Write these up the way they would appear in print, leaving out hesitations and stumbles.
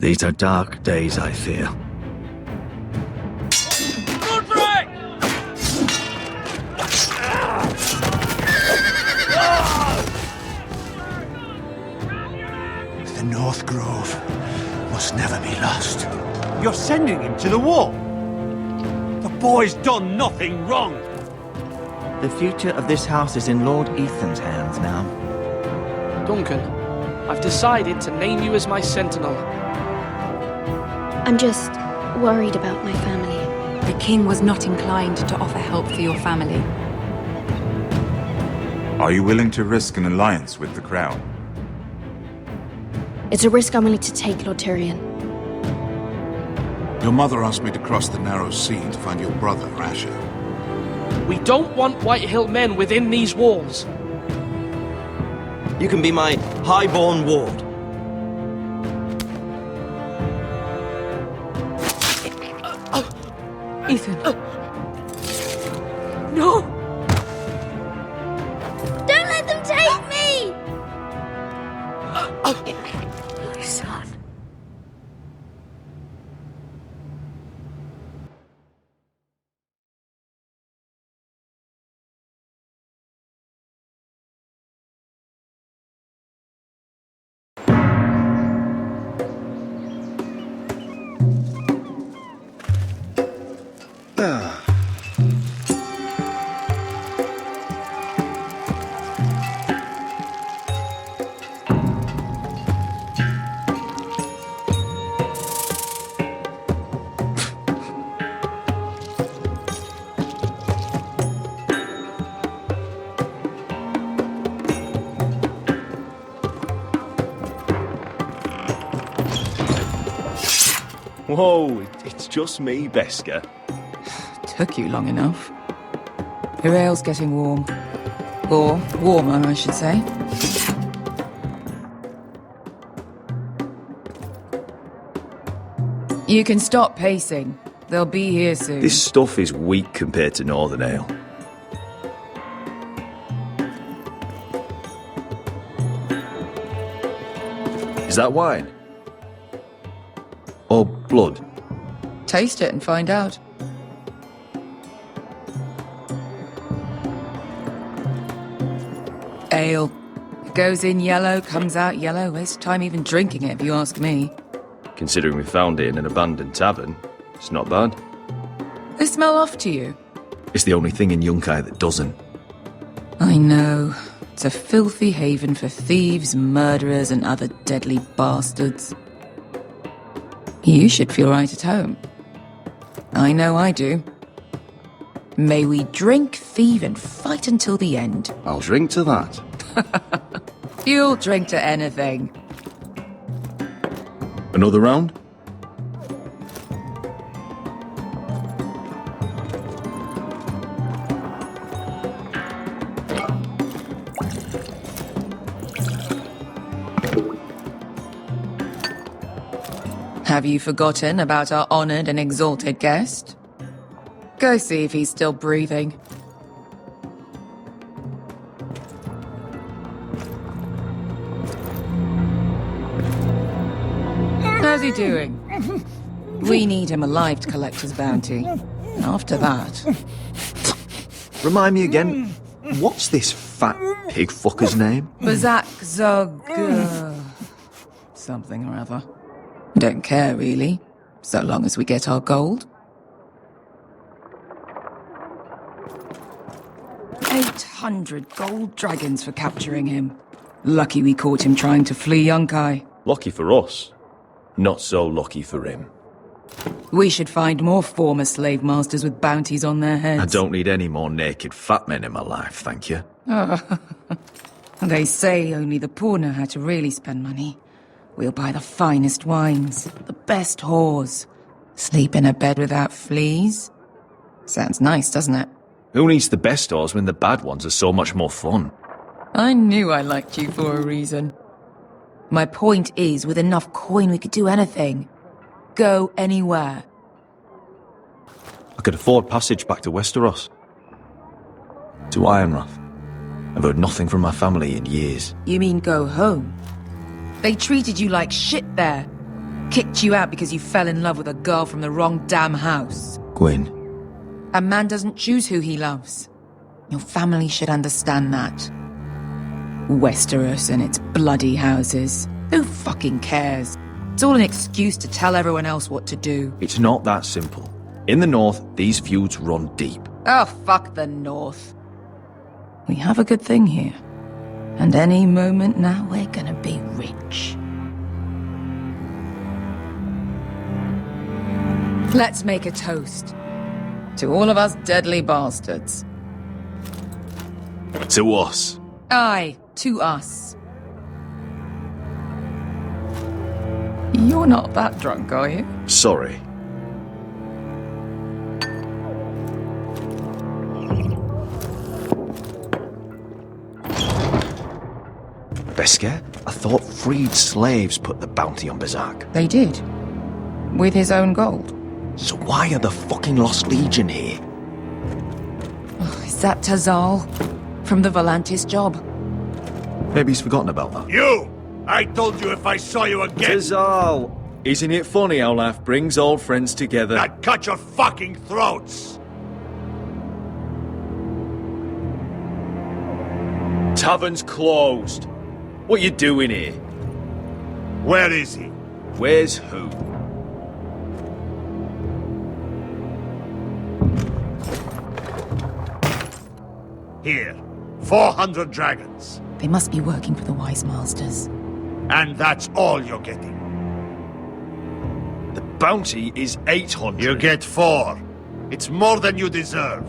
These are dark days, I fear. The North Grove must never be lost. You're sending him to the war? The boy's done nothing wrong. The future of this house is in Lord Ethan's hands now. Duncan, I've decided to name you as my sentinel. I'm just worried about my family. The king was not inclined to offer help for your family. Are you willing to risk an alliance with the Crown? It's a risk I'm willing to take, Lord Tyrion. Your mother asked me to cross the narrow sea to find your brother, Asher. We don't want Whitehill men within these walls. You can be my highborn ward. Ethan. No! Don't let them take me! My son. Whoa, it's just me, Beska. Took you long enough. Your ale's getting warm. Or warmer, I should say. You can stop pacing. They'll be here soon. This stuff is weak compared to Northern Ale. Is that wine? Or blood? Taste it and find out. Ale. It goes in yellow, comes out yellow. Waste time even drinking it, if you ask me. Considering we found it in an abandoned tavern, it's not bad. They smell off to you. It's the only thing in Yunkai that doesn't. I know. It's a filthy haven for thieves, murderers, and other deadly bastards. You should feel right at home. I know I do. May we drink, thieve, and fight until the end. I'll drink to that. You'll drink to anything. Another round? Have you forgotten about our honored and exalted guest? Go see if he's still breathing. How's he doing? We need him alive to collect his bounty. After that... Remind me again, what's this fat pig fucker's name? Bazak Zog... something or other. Don't care, really. So long as we get our gold. 800 gold dragons for capturing him. Lucky we caught him trying to flee Yunkai. Lucky for us. Not so lucky for him. We should find more former slave masters with bounties on their heads. I don't need any more naked fat men in my life, thank you. They say only the poor know how to really spend money. We'll buy the finest wines, the best whores. Sleep in a bed without fleas. Sounds nice, doesn't it? Who needs the best whores when the bad ones are so much more fun? I knew I liked you for a reason. My point is, with enough coin we could do anything. Go anywhere. I could afford passage back to Westeros. To Ironrath. I've heard nothing from my family in years. You mean go home? They treated you like shit there. kicked you out because you fell in love with a girl from the wrong damn house. Gwyn, A man doesn't choose who he loves. Your family should understand that. Westeros and its bloody houses. Who fucking cares? It's all an excuse to tell everyone else what to do. it's not that simple. In the north, these feuds run deep. Oh, fuck the North. We have a good thing here. And any moment now, we're gonna be rich. Let's make a toast. To all of us deadly bastards. To us. Aye, to us. You're not that drunk, are you? Sorry. Besker? I thought freed slaves put the bounty on Berserk. They did. With his own gold. So why are the fucking Lost Legion here? Oh, is that Tazal? From the Volantis job? Maybe he's forgotten about that. You! I told you if I saw you again, Tizal! Isn't it funny how life brings old friends together? I'd cut your fucking throats! Tavern's closed. What you doing here? Where is he? Where's who? Here. 400 dragons. They must be working for the Wise Masters. And that's all you're getting. The bounty is 800. You get 4. It's more than you deserve.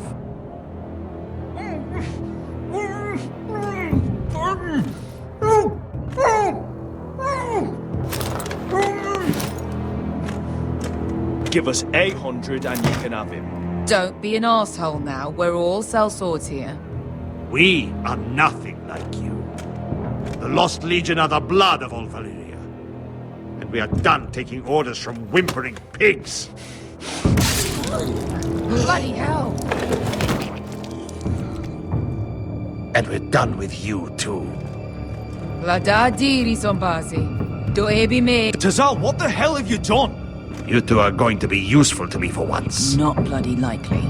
Give us 800 and you can have him. Don't be an asshole now. We're all sellswords here. We are nothing like you. The Lost Legion are the blood of all Valyria. And we are done taking orders from whimpering pigs. Bloody hell! And we're done with you, too. La da diri sombazi. Do ebi me. Tazal, what the hell have you done? You two are going to be useful to me for once. Not bloody likely.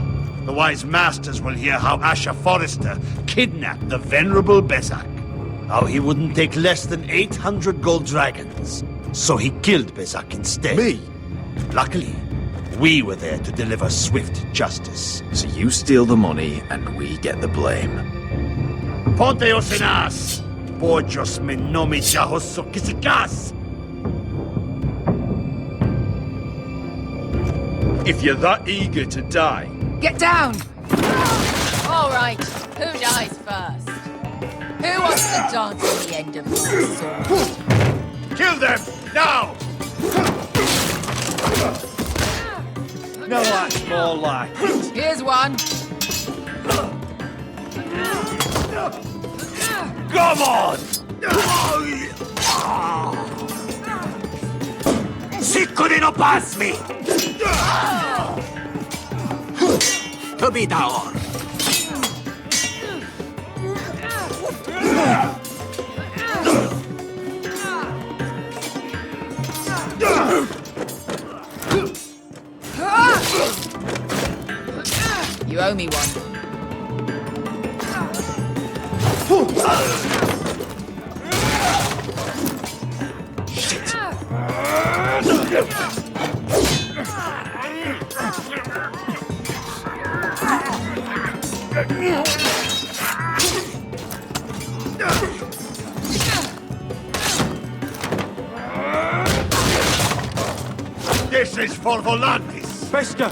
The Wise Masters will hear how Asher Forrester kidnapped the venerable Besak. How he wouldn't take less than 800 gold dragons. So he killed Besak instead. Me? Luckily, we were there to deliver swift justice. So you steal the money and we get the blame. Ponteos en as! Pojos me nomi jahoso kisikas! If you're that eager to die... Get down! All right, who dies first? Who wants to dance on the end of my sword? Kill them! Now! No, that's more like it. Here's one. Come on! Sicuri no pass me! To be down. You owe me one. Shit! This is for Volantis! Besker!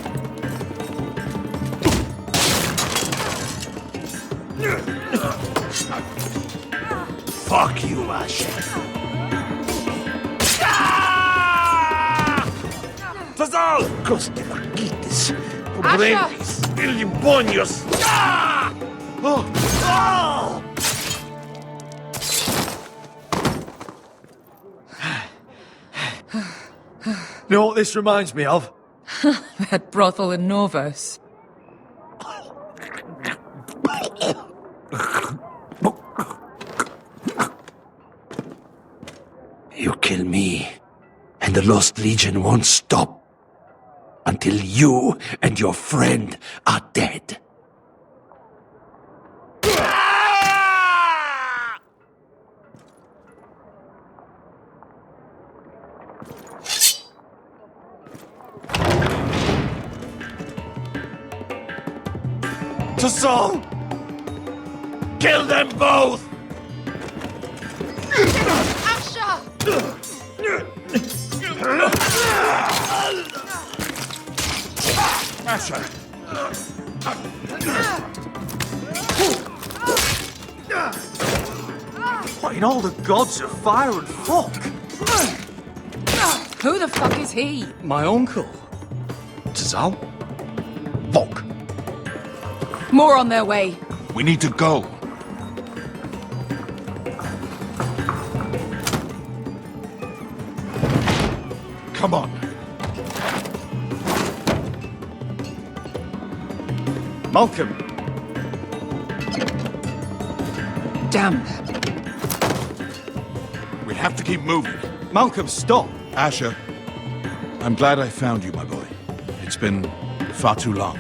Fuck you, Asher. Tazal! Coste vaquites, pobretis, ilimbonios. You know what this reminds me of? That brothel in Norvos. You kill me, and And the Lost Legion won't stop until you and your friend are dead. To Saul! Kill them both! Asher! What in all the gods of fire and fuck? Who the fuck is he? My uncle. Tazal? Fuck. More on their way. We need to go. Come on. Malcolm. Damn. We have to keep moving. Malcolm, stop. Asher, I'm glad I found you, my boy. It's been far too long.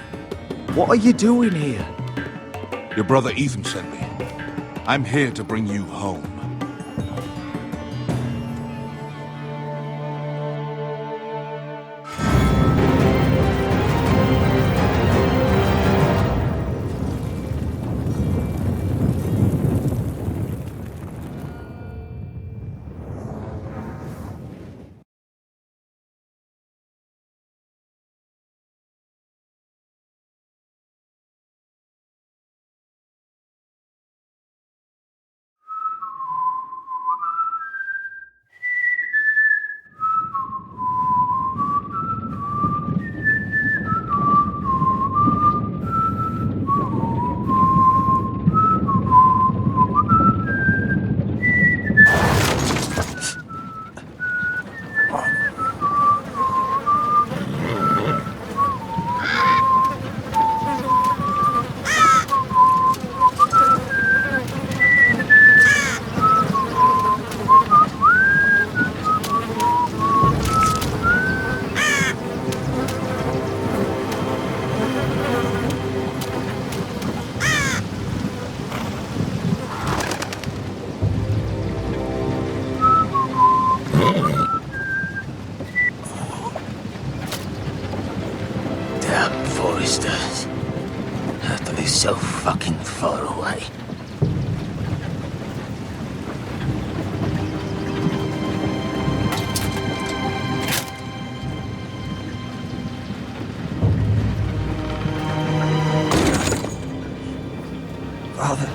What are you doing here? Your brother Ethan sent me. I'm here to bring you home. Forresters. Have to be so fucking far away. Father.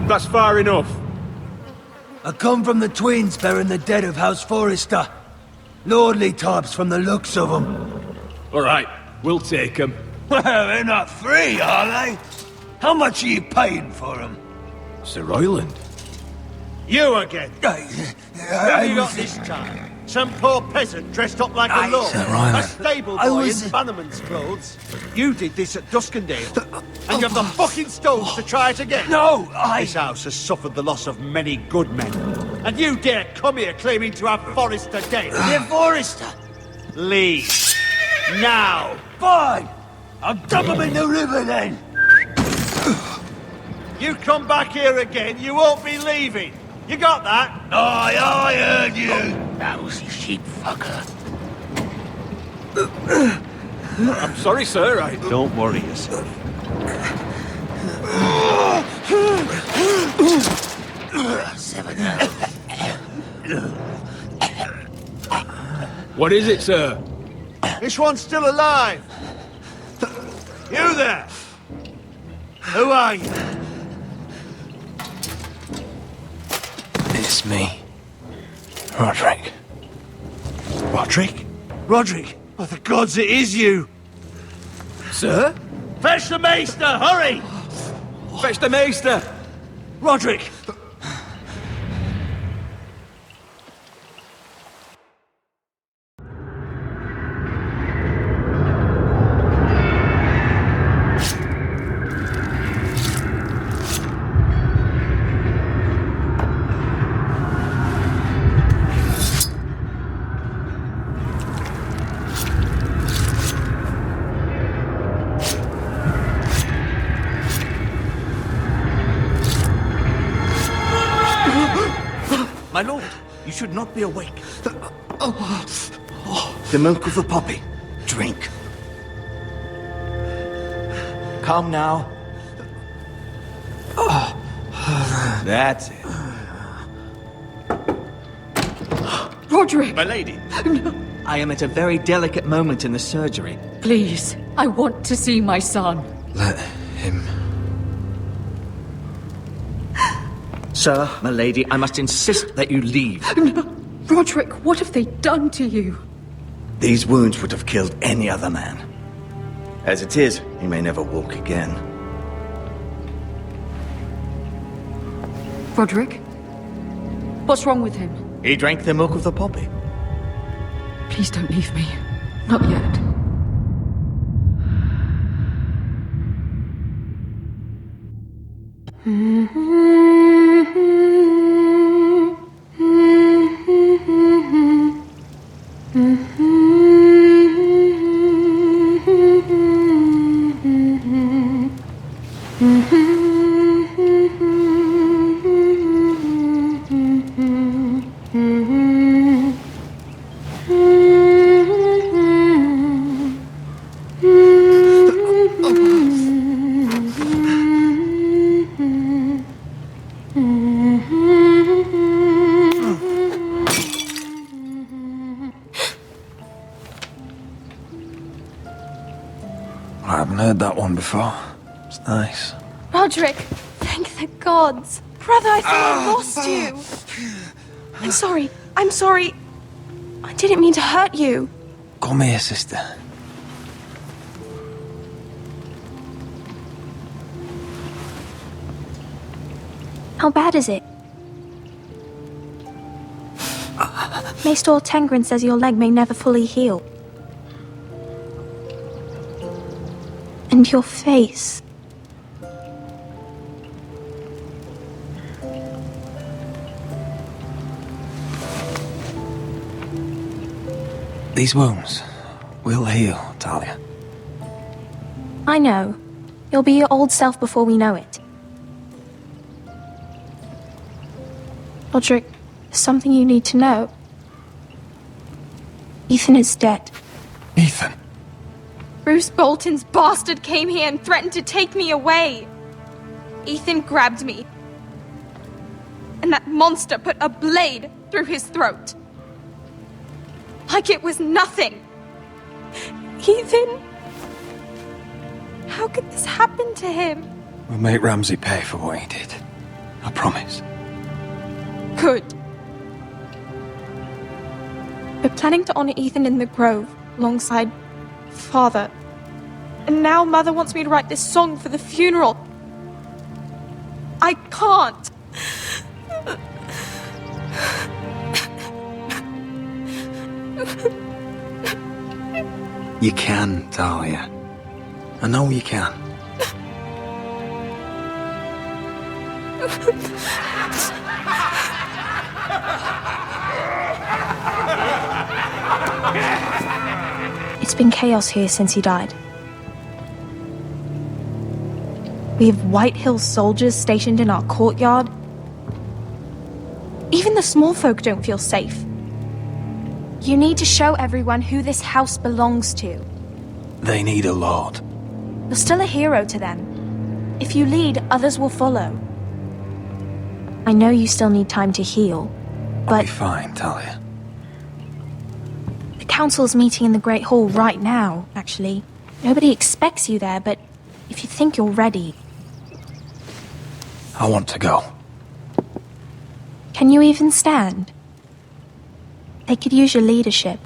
That's far enough. I come from the twins bearing the dead of House Forrester. Lordly types from the looks of them. All right, we'll take them. Well, they're not free, are they? How much are you paying for them? Sir Royland. You again. Who have you got this time? Some poor peasant dressed up like a lord. A stable boy in Bannerman's clothes. You did this at Duskendale. And you have the fucking stones to try it again. No, This house has suffered the loss of many good men. And you dare come here claiming to have Forrester dead. They're Forrester. Leave. Now. Fine. I'll dump them in the river then. You come back here again, you won't be leaving. You got that? Aye, I heard you. Lousy sheep fucker. I'm sorry, sir. Don't worry yourself. What is it, sir? This one's still alive. You there? Who are you? It's me. Roderick. Roderick? Roderick? Oh, the gods, it is you. Sir? Fetch the maester, hurry! Fetch the maester! Roderick! My lord, you should not be awake. The milk of the poppy. Drink. Calm now. That's it. Roderick! My lady. No. I am at a very delicate moment in the surgery. Please, I want to see my son. Let him... Sir, my lady, I must insist that you leave. No. Roderick, what have they done to you? These wounds would have killed any other man. As it is, he may never walk again. Roderick? What's wrong with him? He drank the milk of the poppy. Please don't leave me. Not yet. I haven't heard that one before. It's nice. Roderick, thank the gods. Brother, I thought I lost you. I'm sorry. I'm sorry. I didn't mean to hurt you. Come here, sister. How bad is it? Maester Tengrin says your leg may never fully heal. And your face. These wounds will heal, Talia. I know. You'll be your old self before we know it. Roderick, there's something you need to know. Ethan is dead. Ethan? Bruce Bolton's bastard came here and threatened to take me away. Ethan grabbed me. And that monster put a blade through his throat. Like it was nothing. Ethan... How could this happen to him? We'll make Ramsay pay for what he did. I promise. Good. We're planning to honor Ethan in the Grove, alongside Father. And now Mother wants me to write this song for the funeral. I can't. You can, Talia. I know you can. It's been chaos here since he died. We have Whitehill soldiers stationed in our courtyard. Even the small folk don't feel safe. You need to show everyone who this house belongs to. They need a lord. You're still a hero to them. If you lead, others will follow. I know you still need time to heal, I'll but be fine, Talia. the council's meeting in the Great Hall right now, actually. Nobody expects you there, but if you think you're ready... I want to go. Can you even stand? They could use your leadership.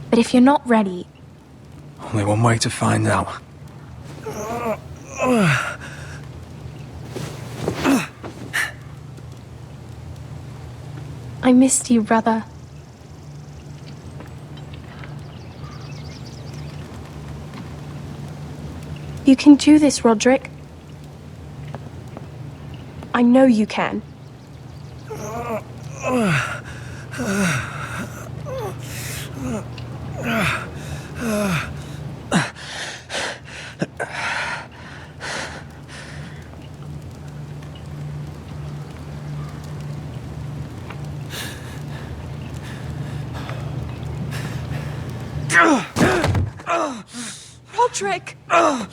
But if you're not ready... Only one way to find out. I missed you, brother. You can do this, Roderick. I know you can. Roderick! I'm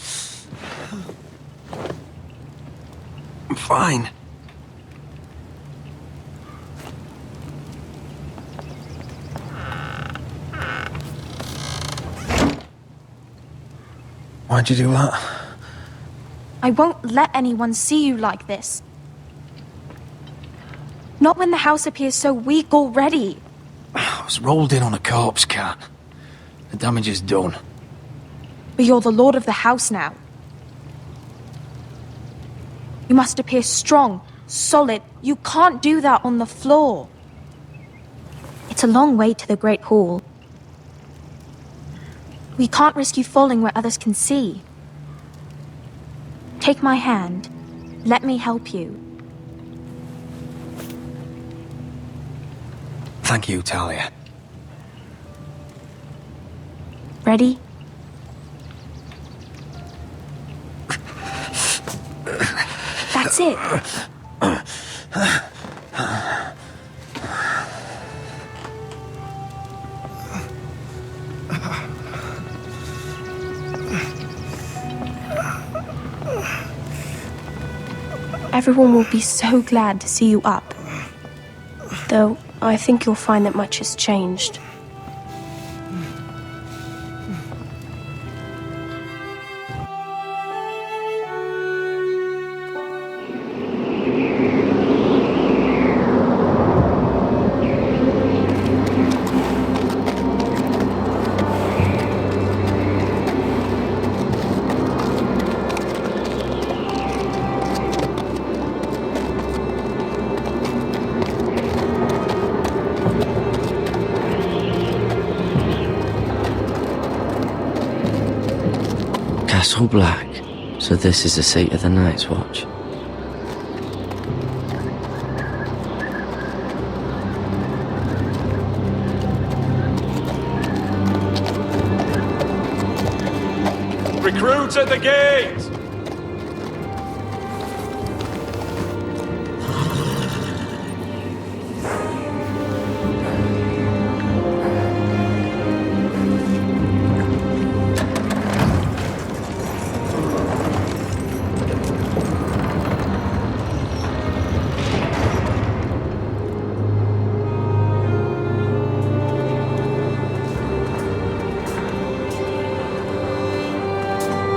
fine. Why'd you do that? I won't let anyone see you like this. Not when the house appears so weak already. I was rolled in on a corpse cart. The damage is done. But you're the lord of the house now. You must appear strong, solid. You can't do that on the floor. It's a long way to the Great Hall. We can't risk you falling where others can see. Take my hand. Let me help you. Thank you, Talia. Ready? That's it. Everyone will be so glad to see you up. Though, I think you'll find that much has changed. Castle Black. So this is the seat of the Night's Watch. Recruits at the gate!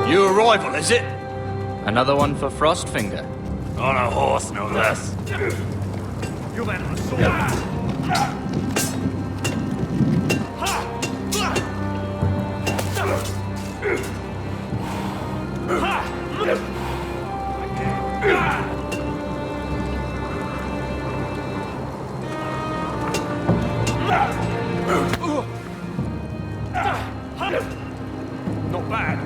New arrival, is it? Another one for Frostfinger. On a horse, no less. You man on a sword. Not bad.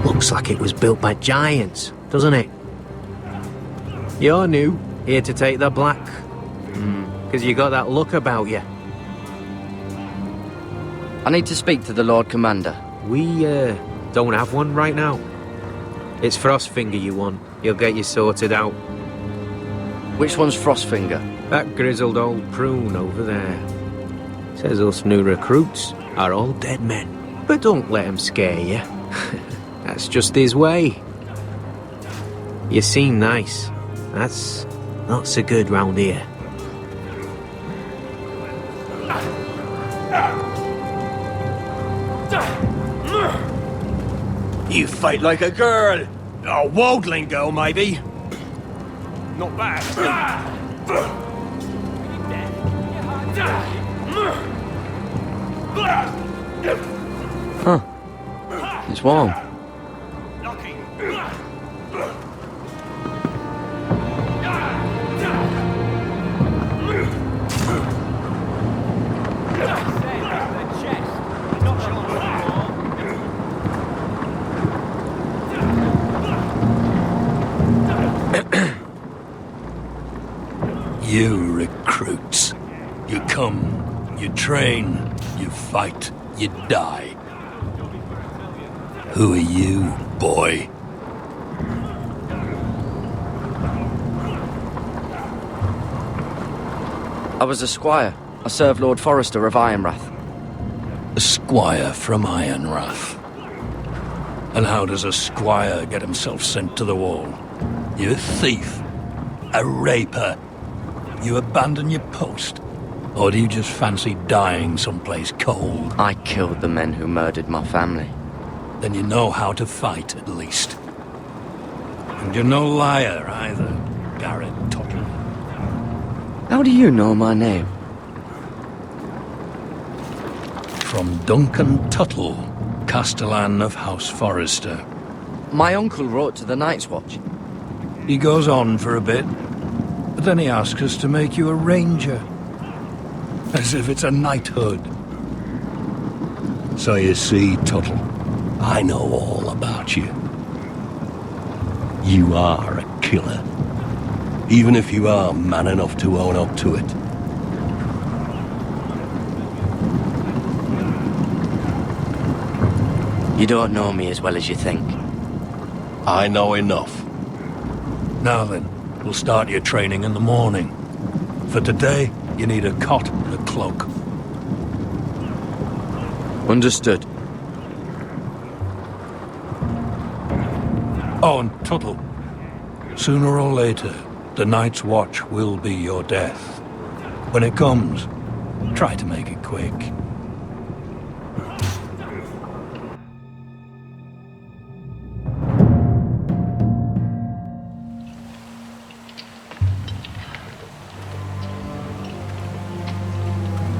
Looks like it was built by giants, doesn't it? You're new, here to take the black. Because you got that look about you. I need to speak to the Lord Commander. We, don't have one right now. It's Frostfinger you want. He'll get you sorted out. Which one's Frostfinger? That grizzled old prune over there. Says us new recruits are all dead men. But don't let him scare you. That's just his way. You seem nice. That's not so good round here. You fight like a girl. A wildling girl, maybe. Not bad. Huh. It's warm. You recruits. You come, you train, you fight, you die. Who are you, boy? I was a squire. I serve Lord Forrester of Ironrath. A squire from Ironrath. And how does a squire get himself sent to the wall? You a thief? A raper? You abandon your post? Or do you just fancy dying someplace cold? I killed the men who murdered my family. Then you know how to fight, at least. And you're no liar, either, Gared Tuttle. How do you know my name? From Duncan Tuttle, Castellan of House Forrester. My uncle wrote to the Night's Watch. He goes on for a bit, but then he asks us to make you a ranger. As if it's a knighthood. So you see, Tuttle, I know all about you. You are a killer. Even if you are man enough to own up to it. You don't know me as well as you think. I know enough. Now then, we'll start your training in the morning. For today, you need a cot and a cloak. Understood. Oh, and Tuttle. Sooner or later, the Night's Watch will be your death. When it comes, try to make it quick.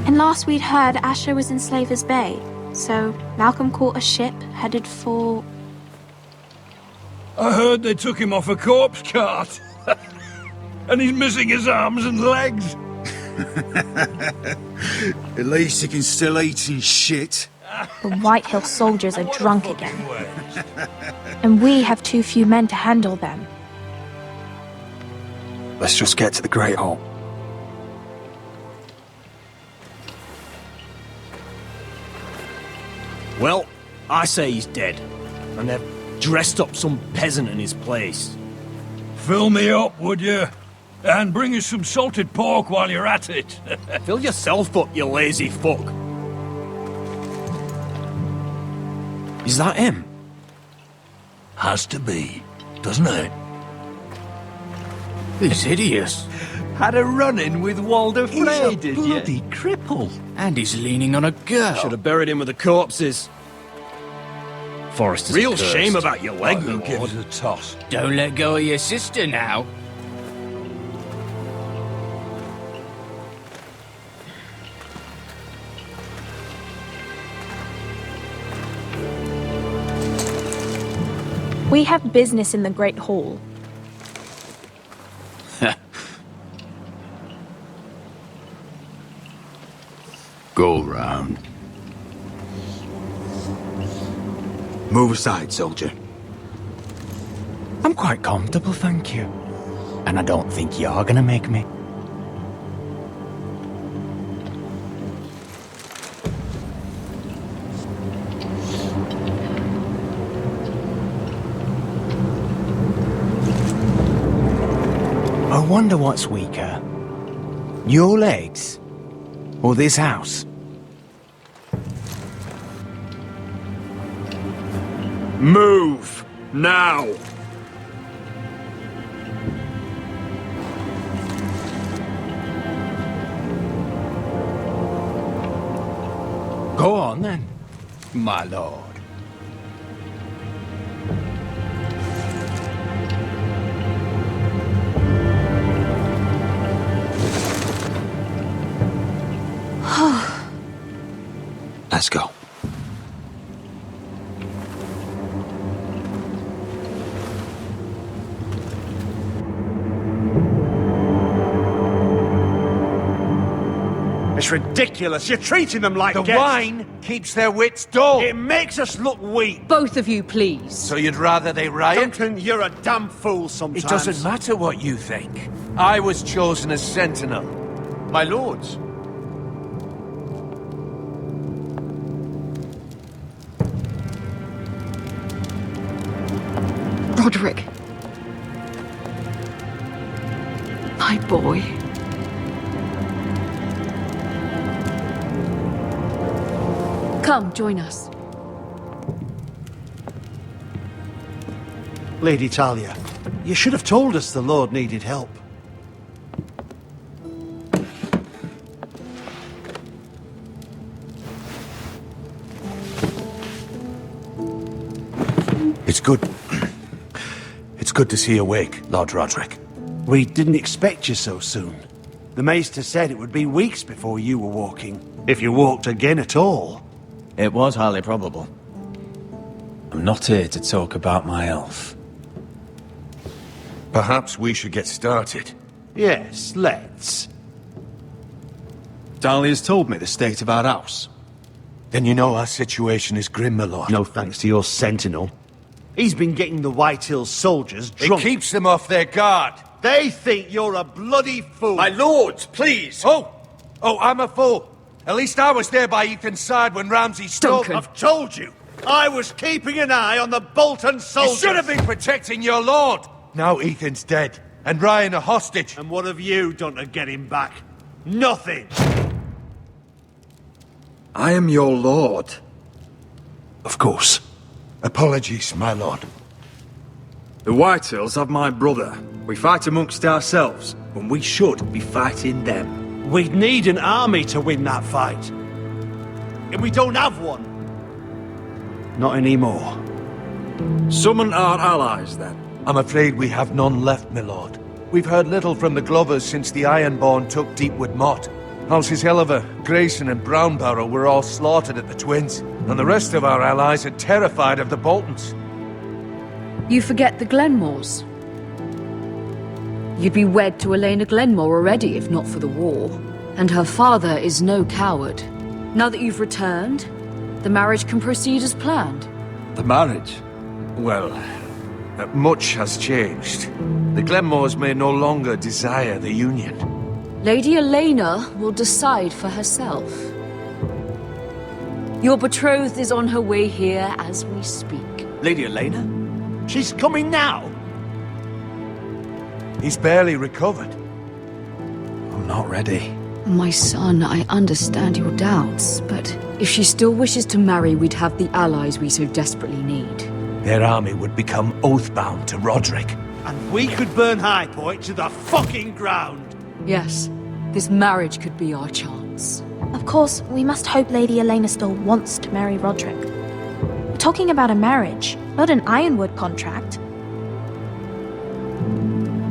And last we'd heard, Asher was in Slaver's Bay, so Malcolm caught a ship headed for... I heard they took him off a corpse cart. And he's missing his arms and legs. At least he can still eat and shit. The Whitehill soldiers are drunk again. And we have too few men to handle them. Let's just get to the Great Hall. Well, I say he's dead. And they've dressed up some peasant in his place. Fill me up, would you? And bring us some salted pork while you're at it. Fill yourself up, you lazy fuck. Is that him? Has to be, doesn't it? He's hideous. Had a run-in with Walder Frey, did you? Bloody cripple. And he's leaning on a girl. Should have buried him with the corpses. Forrester's Real cursed. shame about your leg, Who my gives lord. a toss? Don't let go of your sister now. We have business in the Great Hall. Go round. Move aside, soldier. I'm quite comfortable, thank you. And I don't think you're gonna make me. I wonder what's weaker. Your legs? Or this house? Move! Now! Go on then, my lord. Let's go. It's ridiculous. You're treating them like The guests. wine keeps their wits dull. It makes us look weak. Both of you, please. So you'd rather they riot? Duncan, you're a damn fool sometimes. It doesn't matter what you think. I was chosen as sentinel. My lords. Roderick. My boy. Come, join us. Lady Talia, you should have told us the Lord needed help. It's good. It's good to see you awake, Lord Roderick. We didn't expect you so soon. The Maester said it would be weeks before you were walking, if you walked again at all. It was highly probable. I'm not here to talk about my elf. Perhaps we should get started. Yes, let's. Dahlia's told me the state of our house. Then you know our situation is grim, my lord. No thanks to your sentinel. He's been getting the Whitehill soldiers drunk. It keeps them off their guard. They think you're a bloody fool. My lords, please! Oh, I'm a fool. At least I was there by Ethan's side when Ramsay stole... Duncan. I've told you. I was keeping an eye on the Bolton soldiers. You should have been protecting your lord. Now Ethan's dead, and Ryan a hostage. And what have you done to get him back? Nothing. I am your lord. Of course. Apologies, my lord. The Whitehills have my brother. We fight amongst ourselves, when we should be fighting them. We'd need an army to win that fight. And we don't have one. Not anymore. Summon our allies, then. I'm afraid we have none left, my lord. We've heard little from the Glovers since the Ironborn took Deepwood Motte. Houses Helliver, Grayson and Brownbarrow were all slaughtered at the Twins, and the rest of our allies are terrified of the Boltons. You forget the Glenmores. You'd be wed to Elena Glenmore already if not for the war. And her father is no coward. Now that you've returned, the marriage can proceed as planned. The marriage? Well, much has changed. The Glenmores may no longer desire the union. Lady Elena will decide for herself. Your betrothed is on her way here as we speak. Lady Elena? She's coming now. He's barely recovered. I'm not ready. My son, I understand your doubts, but if she still wishes to marry, we'd have the allies we so desperately need. Their army would become oathbound to Roderick. And we could burn High Point to the fucking ground. Yes, this marriage could be our chance. Of course, we must hope Lady Elena still wants to marry Roderick. We're talking about a marriage, not an Ironwood contract.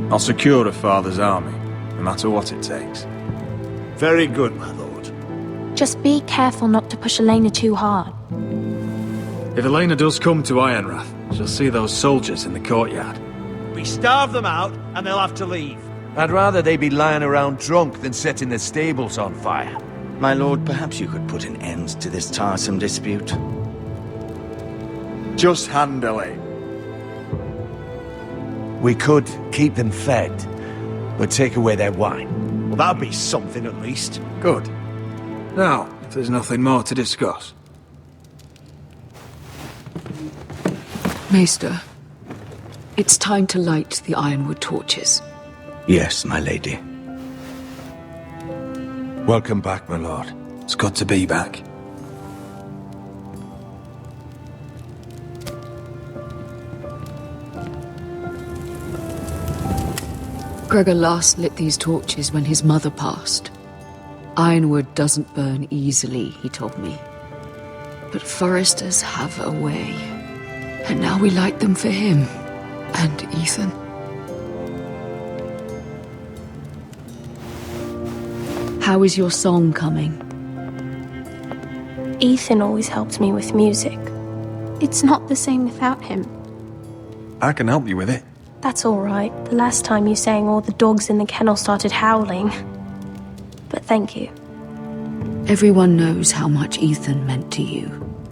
I'll secure her father's army, no matter what it takes. Very good, my lord. Just be careful not to push Elena too hard. If Elena does come to Ironrath, she'll see those soldiers in the courtyard. We starve them out, and they'll have to leave. I'd rather they be lying around drunk than setting the stables on fire. My lord, perhaps you could put an end to this tiresome dispute. Just handle it. We could keep them fed, but take away their wine. Well, that'd be something at least. Good. Now, if there's nothing more to discuss. Maester, it's time to light the Ironwood torches. Yes, my lady. Welcome back, my lord. It's good to be back. Gregor last lit these torches when his mother passed. Ironwood doesn't burn easily, he told me. But Forresters have a way. And now we light them for him. And Ethan. How is your song coming? Ethan always helped me with music. It's not the same without him. I can help you with it. That's all right. The last time you sang, all the dogs in the kennel started howling. But thank you. Everyone knows how much Ethan meant to you.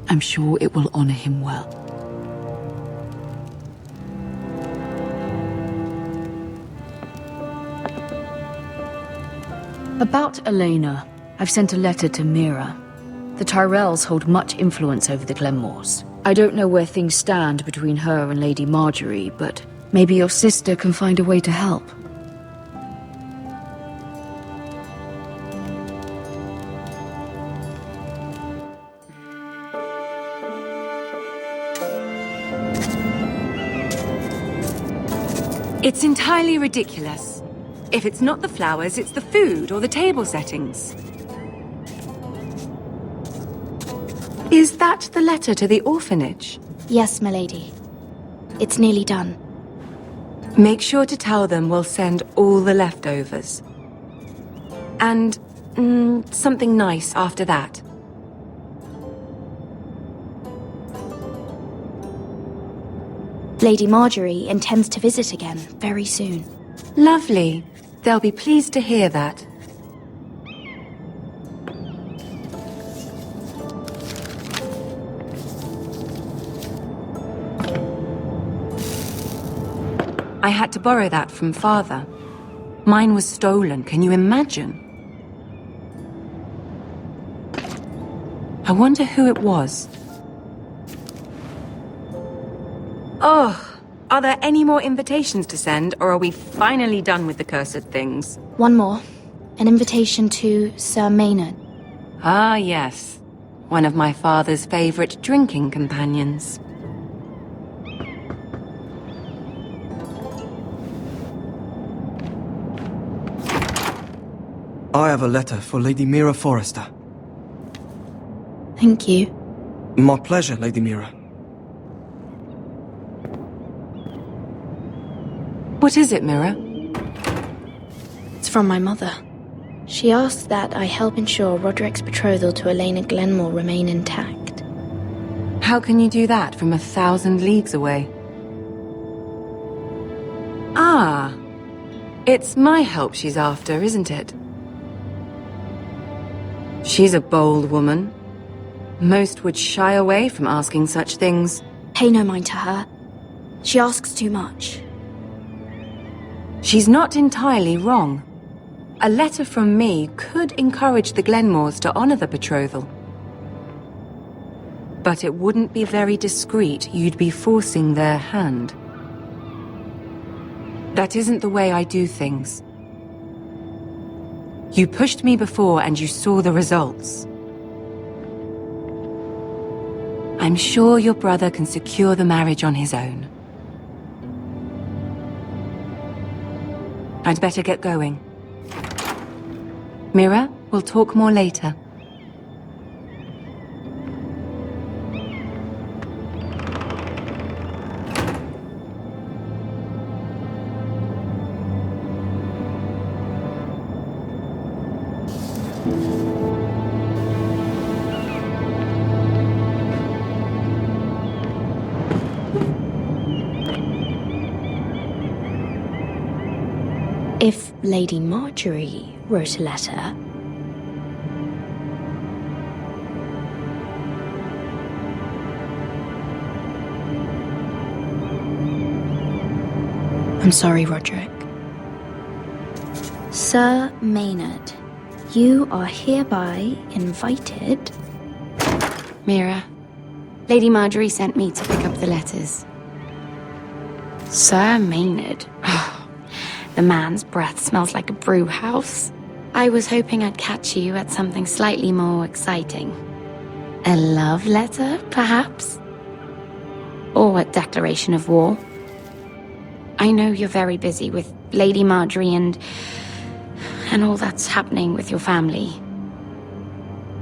I'm sure it will honor him well. About Elena, I've sent a letter to Mira. The Tyrells hold much influence over the Glenmores. I don't know where things stand between her and Lady Margaery, but maybe your sister can find a way to help. It's entirely ridiculous. If it's not the flowers, it's the food or the table settings. Is that the letter to the orphanage? Yes, milady. It's nearly done. Make sure to tell them we'll send all the leftovers. And something nice after that. Lady Margaery intends to visit again very soon. Lovely. They'll be pleased to hear that. I had to borrow that from Father. Mine was stolen, can you imagine? I wonder who it was. Oh, are there any more invitations to send, or are we finally done with the cursed things? One more. An invitation to Sir Maynard. Ah, yes. One of my father's favorite drinking companions. I have a letter for Lady Mira Forrester. Thank you. My pleasure, Lady Mira. What is it, Mira? It's from my mother. She asks that I help ensure Roderick's betrothal to Elena Glenmore remain intact. How can you do that from 1,000 leagues away? Ah, it's my help she's after, isn't it? She's a bold woman. Most would shy away from asking such things. Pay no mind to her. She asks too much. She's not entirely wrong. A letter from me could encourage the Glenmores to honor the betrothal. But it wouldn't be very discreet. You'd be forcing their hand. That isn't the way I do things. You pushed me before and you saw the results. I'm sure your brother can secure the marriage on his own. I'd better get going. Mira, we'll talk more later. If Lady Margaery wrote a letter... I'm sorry, Roderick. Sir Maynard, you are hereby invited... Mira, Lady Margaery sent me to pick up the letters. Sir Maynard... The man's breath smells like a brew house. I was hoping I'd catch you at something slightly more exciting. A love letter, perhaps? Or a declaration of war? I know you're very busy with Lady Margaery and all that's happening with your family.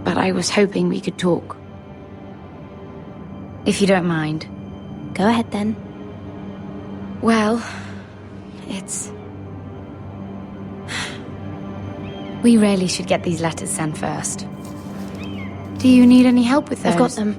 But I was hoping we could talk. If you don't mind. Go ahead then. Well, it's... We really should get these letters sent first. Do you need any help with those? I've got them.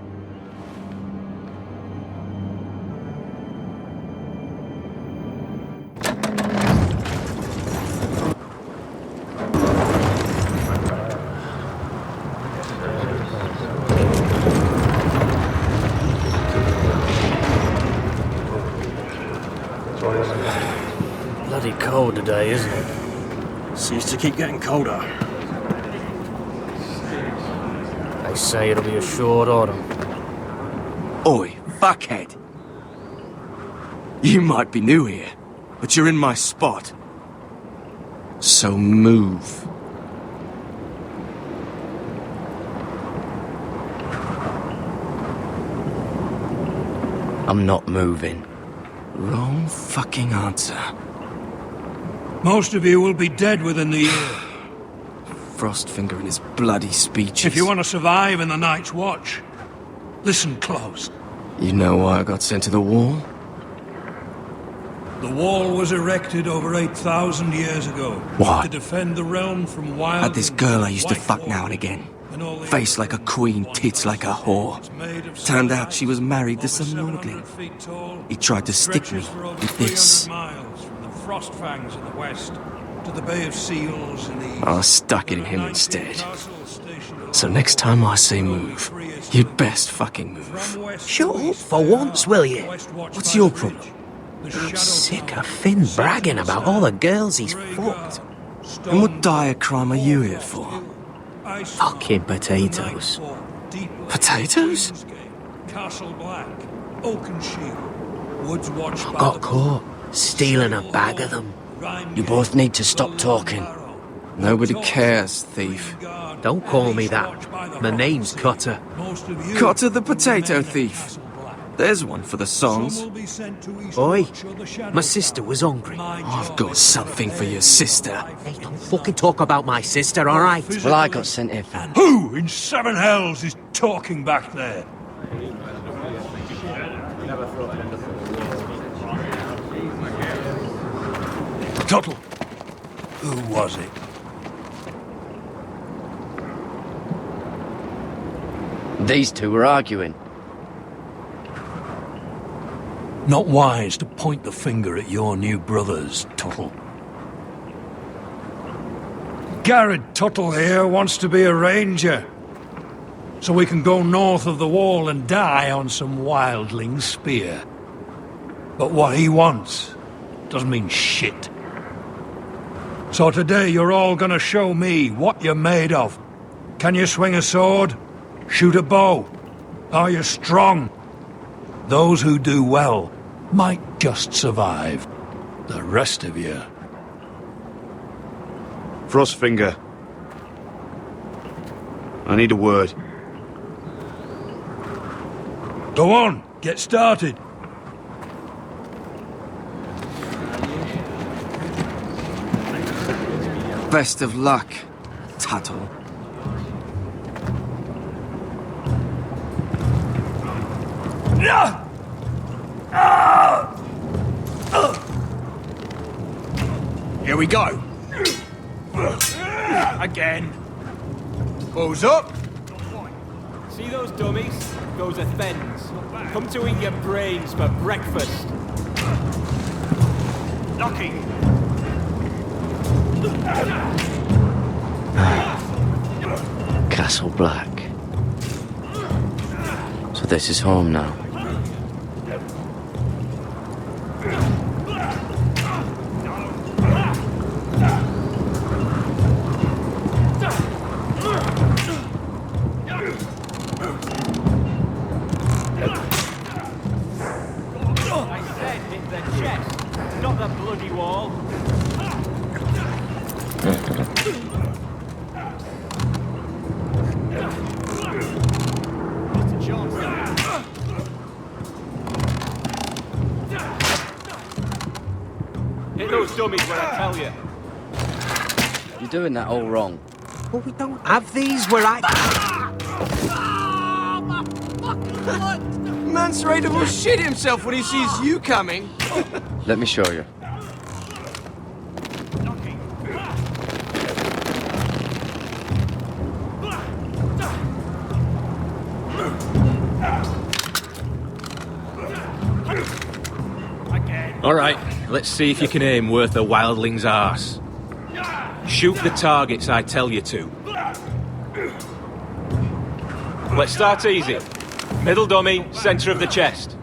Bloody cold today, isn't it? Seems to keep getting colder. They say it'll be a short autumn. Oi, fuckhead. You might be new here, but you're in my spot. So move. I'm not moving. Wrong fucking answer. Most of you will be dead within the year. Frostfinger and his bloody speeches. If you want to survive in the Night's Watch, listen close. You know why I got sent to the wall? The wall was erected over 8,000 years ago. Why? To defend the realm from wild... Had this girl I used to fuck now and again. Face like a queen, tits like a whore. Turned out she was married to some lordling. He tried to stick me with this. From the frost fangs in the west to the Bay of Seals in the east. I stuck it in him instead. So next time I say move, you'd best fucking move. Shut up for once, will you? What's your problem? I'm sick of Finn bragging about all the girls he's fucked. And what dire crime are you here for? Fucking potatoes. Potatoes? Castle Black, Oakenshield, Woods Watch. Got caught stealing a bag of them. You both need to stop talking. Nobody cares, thief. Don't call me that. My name's Cutter. Cutter the potato thief. There's one for the songs. Oi, my sister was hungry. I've got something for your sister. Hey, don't fucking talk about my sister, alright? Well, I got sent here for... Who in seven hells is talking back there? Tuttle. Who was it? These two were arguing. Not wise to point the finger at your new brothers, Tuttle. Gared Tuttle here wants to be a ranger, so we can go north of the wall and die on some wildling's spear. But what he wants doesn't mean shit. So today you're all gonna show me what you're made of. Can you swing a sword? Shoot a bow? Are you strong? Those who do well might just survive. The rest of you... Frostfinger. I need a word. Go on, get started. Best of luck, Tuttle. Here we go. Again. Bows up. See those dummies? Those are thens. Come to eat your brains for breakfast. Knocking. Castle Black. So this is home now. Hit those dummies when I tell you. You're doing that all wrong. But we don't have these where I... Man's ready to shit himself when he sees you coming. Let me show you. All right, let's see if you can aim worth a wildling's arse. Shoot the targets I tell you to. Let's start easy. Middle dummy, center of the chest.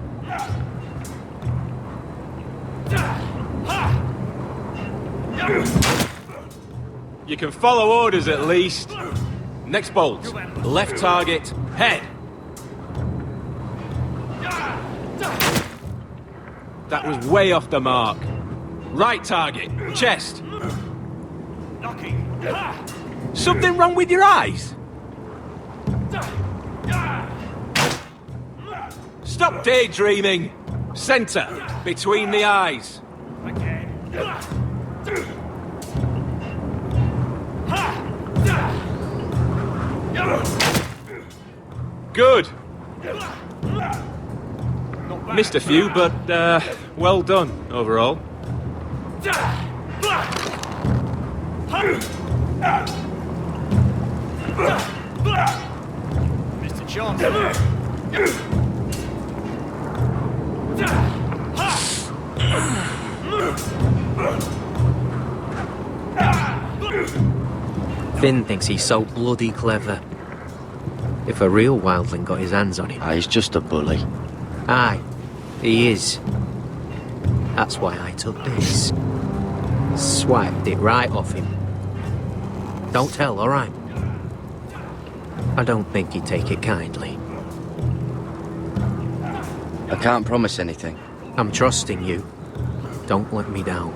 You can follow orders at least. Next bolt. Left target, head. That was way off the mark. Right target, chest. Something wrong with your eyes? Stop daydreaming. Center, between the eyes. Good. Missed a few, but well done overall. Mr. Johnson. Finn thinks he's so bloody clever. If a real wildling got his hands on him... He's just a bully. Aye, he is. That's why I took this. Swiped it right off him. Don't tell, alright? I don't think he'd take it kindly. I can't promise anything. I'm trusting you. Don't let me down.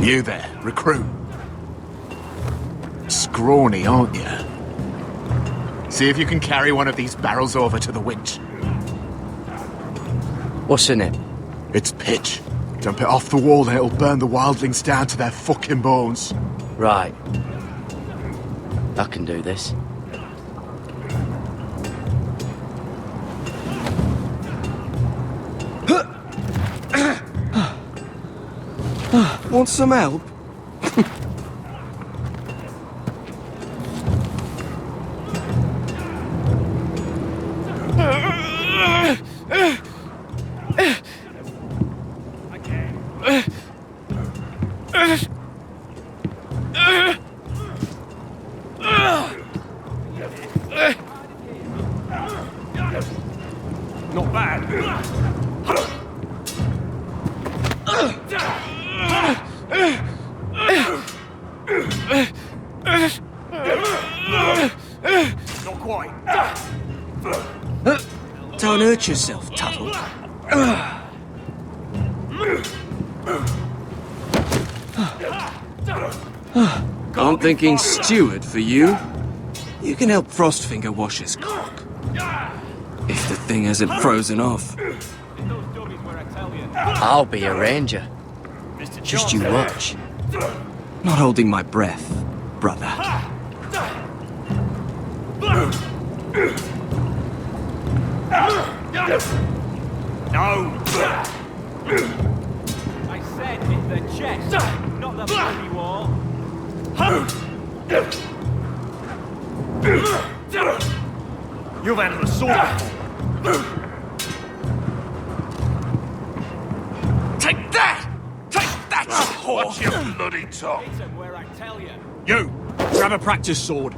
You there, recruit. Scrawny, aren't you? See if you can carry one of these barrels over to the winch. What's in it? It's pitch. Dump it off the wall and it'll burn the wildlings down to their fucking bones. Right. I can do this. Want some help? Not bad. Not quite. Don't hurt yourself, Tuttle. I'm thinking steward for you. You can help Frostfinger wash his cock. If the thing hasn't frozen off. I'll be a ranger. Just you watch. Not holding my breath, brother. No! I said hit the chest, not the bloody wall. You've handled a sword before. Take that! Take that, you whore! Watch your bloody tongue! Where I tell you. You! Grab a practice sword.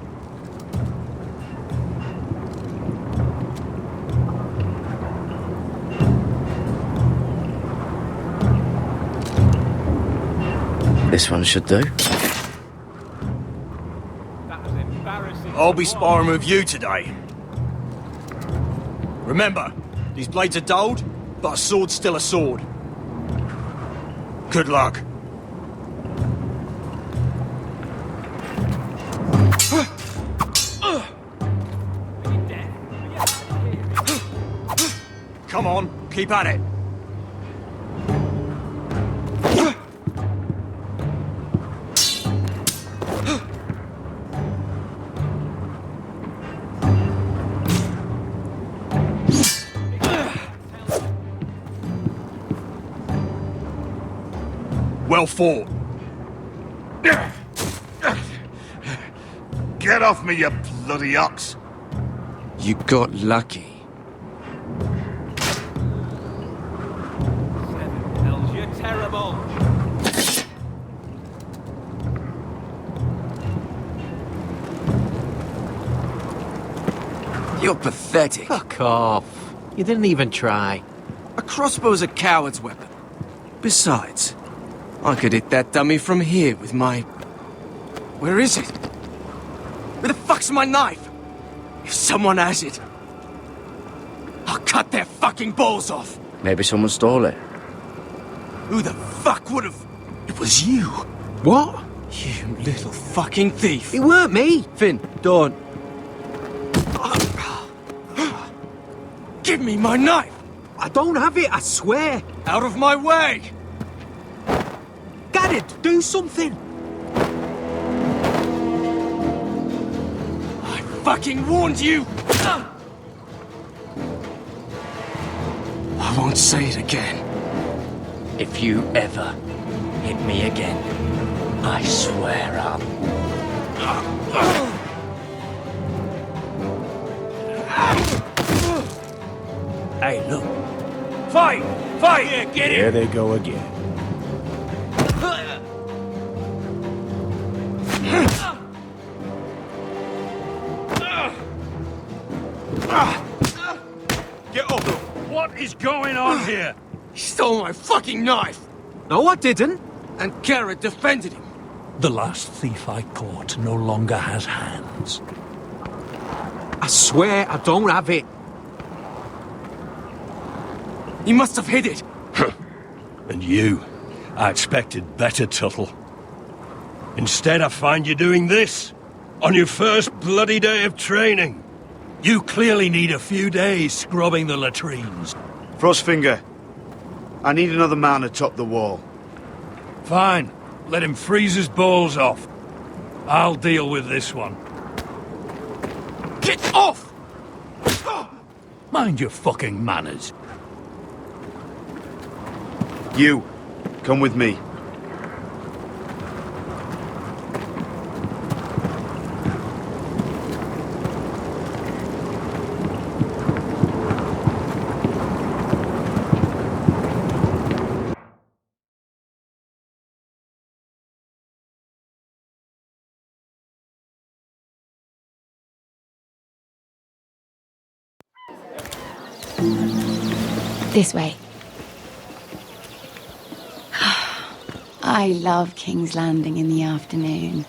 This one should do. That was embarrassing. I'll be sparring with you today. Remember, these blades are dulled, but a sword's still a sword. Good luck. Come on, keep at it. Well fought. Get off me, you bloody ox! You got lucky. Hells, you're terrible. You're pathetic. Fuck off. You didn't even try. A crossbow's a coward's weapon. Besides, I could hit that dummy from here with my... Where is it? Where the fuck's my knife? If someone has it, I'll cut their fucking balls off. Maybe someone stole it. Who the fuck would have... It was you. What? You little fucking thief. It weren't me. Finn, don't. Give me my knife! I don't have it, I swear. Out of my way! Gared, do something. I fucking warned you! I won't say it again. If you ever hit me again, I swear I'll... Hey, look. Fight! Fight! Yeah, get There it! they go again. Get off! What is going on here? He stole my fucking knife! No, I didn't. And Gared defended him. The last thief I caught no longer has hands. I swear I don't have it. He must have hid it. And you, I expected better, Tuttle. Instead, I find you doing this on your first bloody day of training. You clearly need a few days scrubbing the latrines. Frostfinger, I need another man atop the wall. Fine. Let him freeze his balls off. I'll deal with this one. Get off! Mind your fucking manners. You, come with me. This way. I love King's Landing in the afternoon.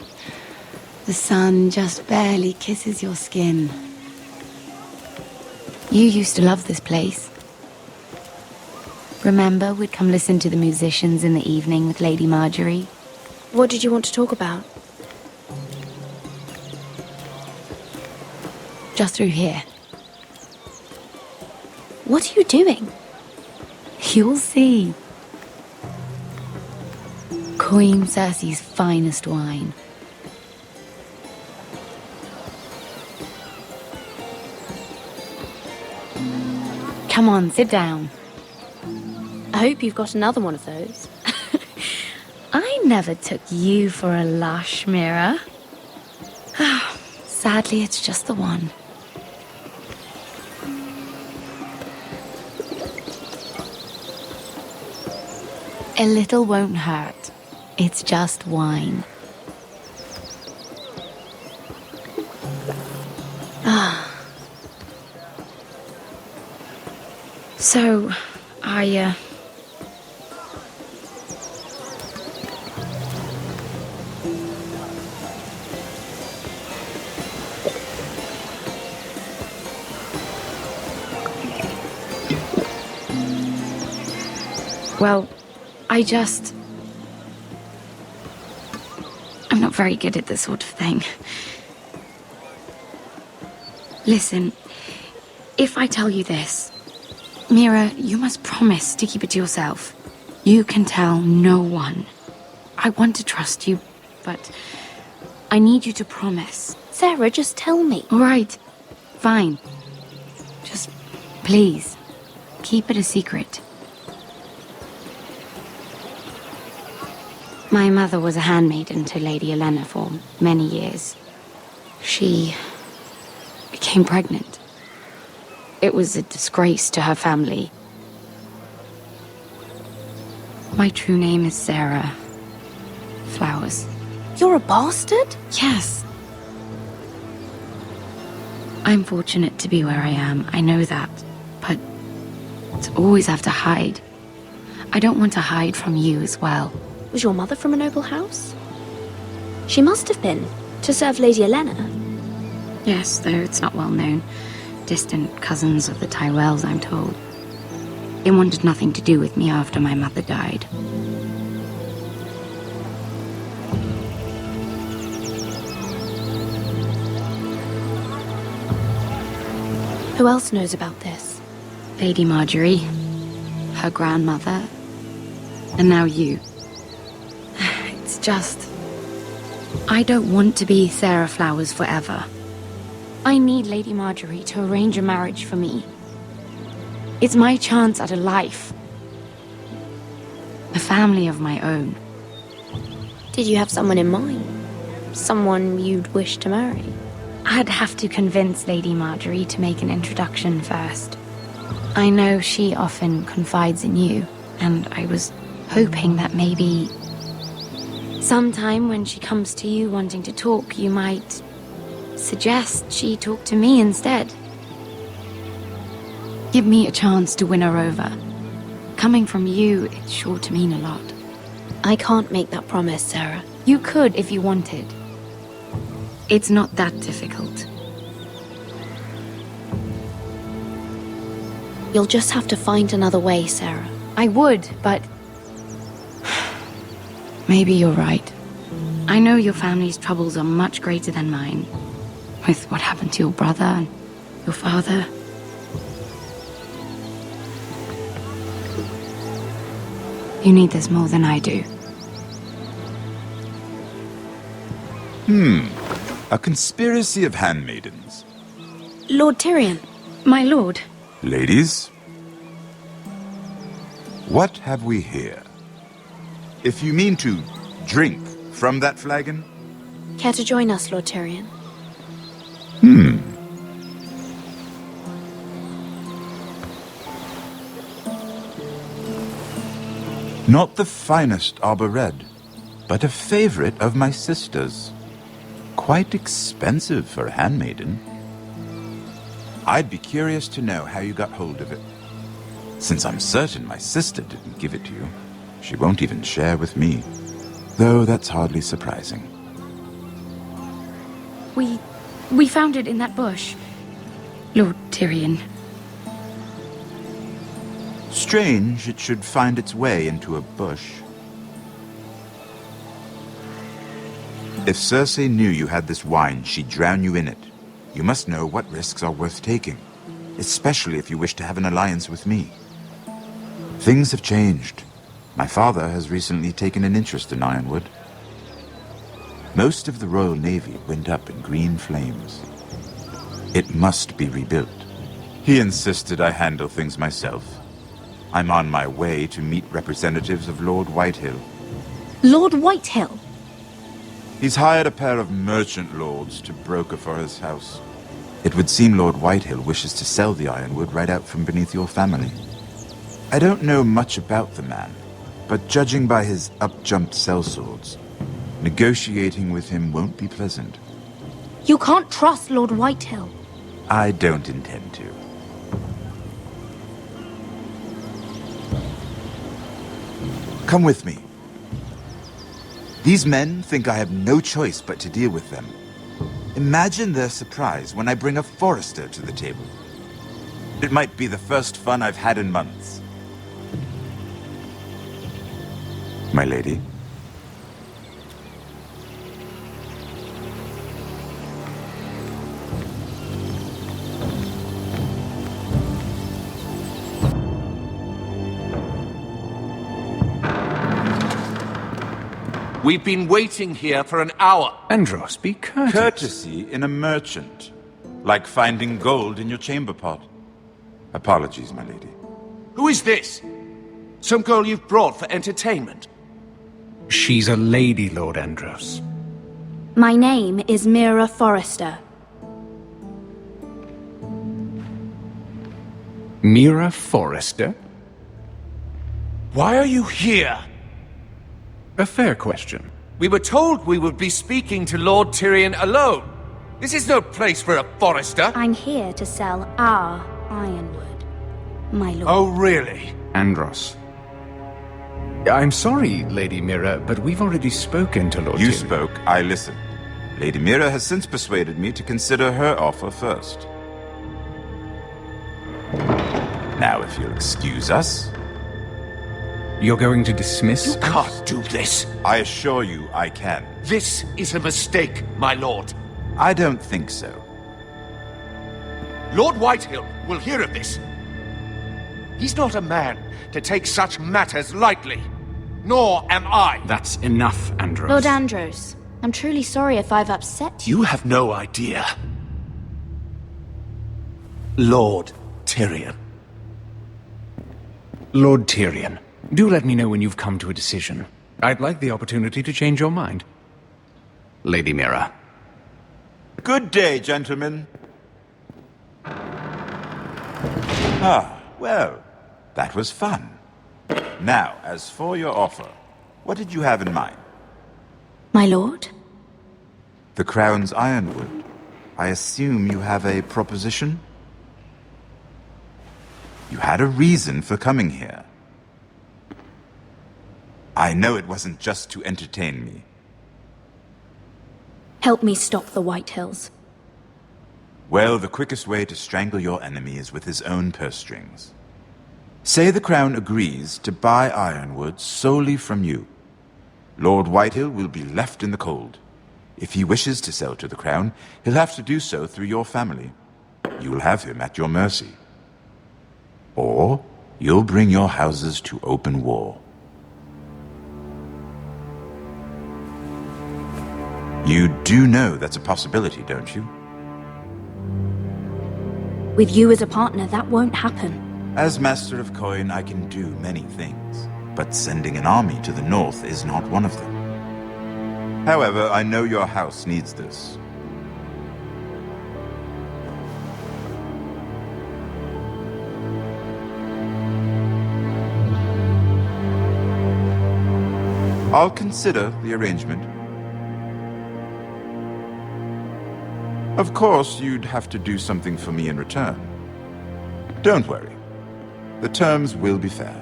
The sun just barely kisses your skin. You used to love this place. Remember, we'd come listen to the musicians in the evening with Lady Margaery? What did you want to talk about? Just through here. What are you doing? You'll see. Queen Cersei's finest wine. Come on, sit down. I hope you've got another one of those. I never took you for a lush, Mira. Sadly, it's just the one. A little won't hurt. It's just wine. So, well, I'm not very good at this sort of thing. Listen, if I tell you this, Mira, you must promise to keep it to yourself. You can tell no one. I want to trust you, but I need you to promise. Sarah, just tell me. All right, fine. Just, please, keep it a secret. My mother was a handmaiden to Lady Olenna for many years. She became pregnant. It was a disgrace to her family. My true name is Sarah Flowers. You're a bastard? Yes. I'm fortunate to be where I am, I know that. But to always have to hide. I don't want to hide from you as well. Was your mother from a noble house? She must have been, to serve Lady Olenna. Yes, though it's not well known. Distant cousins of the Tyrells, I'm told. It wanted nothing to do with me after my mother died. Who else knows about this? Lady Margaery, her grandmother, and now you. It's just... I don't want to be Sarah Flowers forever. I need Lady Margaery to arrange a marriage for me. It's my chance at a life. A family of my own. Did you have someone in mind? Someone you'd wish to marry? I'd have to convince Lady Margaery to make an introduction first. I know she often confides in you, and I was hoping that maybe... sometime when she comes to you wanting to talk, you might suggest she talk to me instead. Give me a chance to win her over. Coming from you, it's sure to mean a lot. I can't make that promise, Sarah. You could if you wanted. It's not that difficult. You'll just have to find another way, Sarah. I would, but... maybe you're right. I know your family's troubles are much greater than mine. With what happened to your brother and your father. You need this more than I do. A conspiracy of handmaidens. Lord Tyrion. My lord. Ladies, what have we here? If you mean to drink from that flagon? Care to join us, Lord Tyrion? Not the finest arbor red, but a favorite of my sister's. Quite expensive for a handmaiden. I'd be curious to know how you got hold of it. Since I'm certain my sister didn't give it to you, she won't even share with me. Though that's hardly surprising. We found it in that bush. Lord Tyrion. Strange it should find its way into a bush. If Cersei knew you had this wine, she'd drown you in it. You must know what risks are worth taking, especially if you wish to have an alliance with me. Things have changed. My father has recently taken an interest in Ironwood. Most of the Royal Navy went up in green flames. It must be rebuilt. He insisted I handle things myself. I'm on my way to meet representatives of Lord Whitehill. Lord Whitehill? He's hired a pair of merchant lords to broker for his house. It would seem Lord Whitehill wishes to sell the ironwood right out from beneath your family. I don't know much about the man, but judging by his up-jumped sellswords, negotiating with him won't be pleasant. You can't trust Lord Whitehill. I don't intend to. Come with me. These men think I have no choice but to deal with them. Imagine their surprise when I bring a Forrester to the table. It might be the first fun I've had in months. My lady. We've been waiting here for an hour. Andros, be courteous. Courtesy in a merchant. Like finding gold in your chamber pot. Apologies, my lady. Who is this? Some girl you've brought for entertainment? She's a lady, Lord Andros. My name is Mira Forrester. Mira Forrester? Why are you here? A fair question. We were told we would be speaking to Lord Tyrion alone. This is no place for a Forrester. I'm here to sell our ironwood, my lord. Oh, really? Andros. I'm sorry, Lady Mira, but we've already spoken to Lord You Tyrion. spoke, I listened. Lady Mira has since persuaded me to consider her offer first. Now, if you'll excuse us... You're going to dismiss? You can't do this. I assure you I can. This is a mistake, my lord. I don't think so. Lord Whitehill will hear of this. He's not a man to take such matters lightly. Nor am I. That's enough, Andros. Lord Andros, I'm truly sorry if I've upset you. You have no idea. Lord Tyrion. Lord Tyrion, do let me know when you've come to a decision. I'd like the opportunity to change your mind. Lady Mira. Good day, gentlemen. Ah, well, that was fun. Now, as for your offer, what did you have in mind? My lord? The Crown's Ironwood. I assume you have a proposition? You had a reason for coming here. I know it wasn't just to entertain me. Help me stop the Whitehills. Well, the quickest way to strangle your enemy is with his own purse strings. Say the Crown agrees to buy Ironwood solely from you. Lord Whitehill will be left in the cold. If he wishes to sell to the Crown, he'll have to do so through your family. You will have him at your mercy. Or you'll bring your houses to open war. You do know that's a possibility, don't you? With you as a partner, that won't happen. As Master of Coin, I can do many things, but sending an army to the north is not one of them. However, I know your house needs this. I'll consider the arrangement. Of course, you'd have to do something for me in return. Don't worry. The terms will be fair.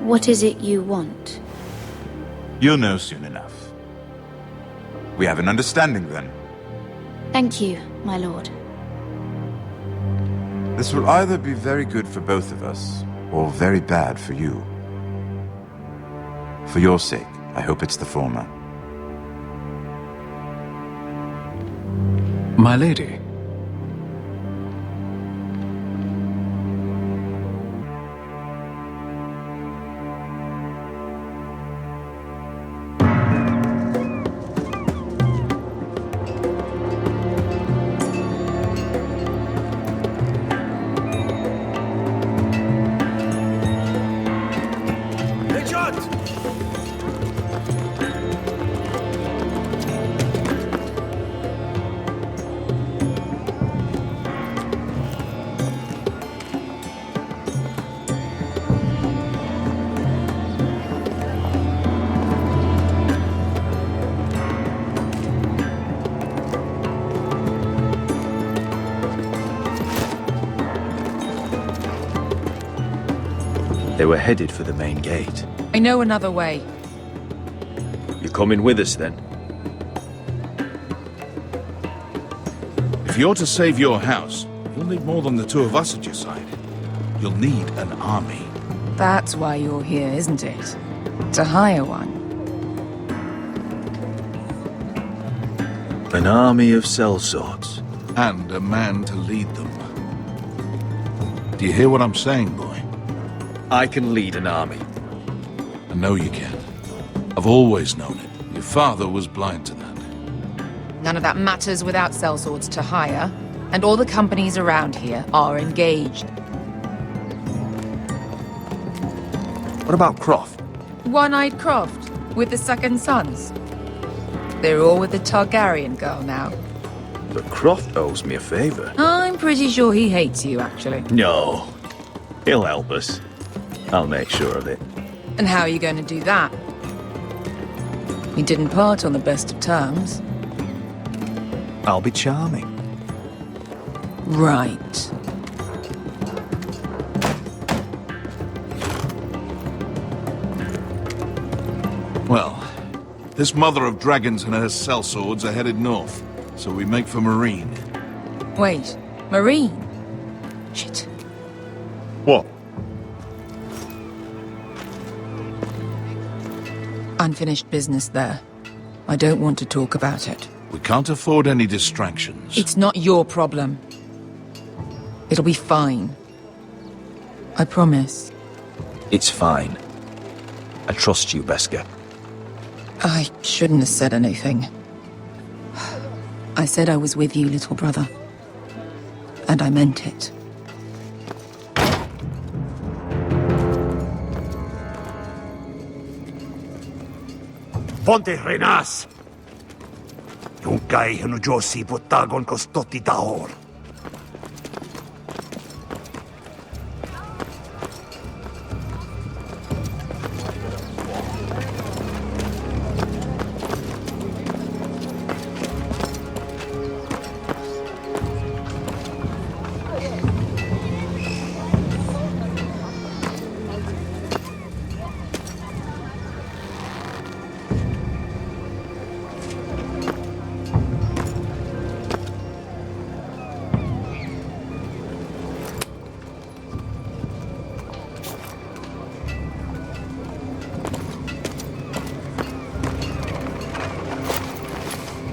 What is it you want? You'll know soon enough. We have an understanding then. Thank you, my lord. This will either be very good for both of us, or very bad for you. For your sake, I hope it's the former. My lady. They were headed for the main gate. I know another way. You coming with us, then? If you're to save your house, you'll need more than the two of us at your side. You'll need an army. That's why you're here, isn't it? To hire one. An army of sellswords. And a man to lead them. Do you hear what I'm saying, boy? I can lead an army. I know you can. I've always known it. Your father was blind to that. None of that matters without sellswords to hire, and all the companies around here are engaged. What about Croft? One-eyed Croft, with the second sons. They're all with the Targaryen girl now. But Croft owes me a favor. I'm pretty sure he hates you, actually. No. He'll help us. I'll make sure of it. And how are you going to do that? We didn't part on the best of terms. I'll be charming. Right. Well, this mother of dragons and her sellswords are headed north, so we make for Marine. Wait, Marine? Shit. What? Unfinished business there. I don't want to talk about it. We can't afford any distractions. It's not your problem. It'll be fine. I promise. It's fine. I trust you, Beskar. I shouldn't have said anything. I said I was with you, little brother. And I meant it. Ponte renas! Yung kai hanu Josi botagon kostoti tahor.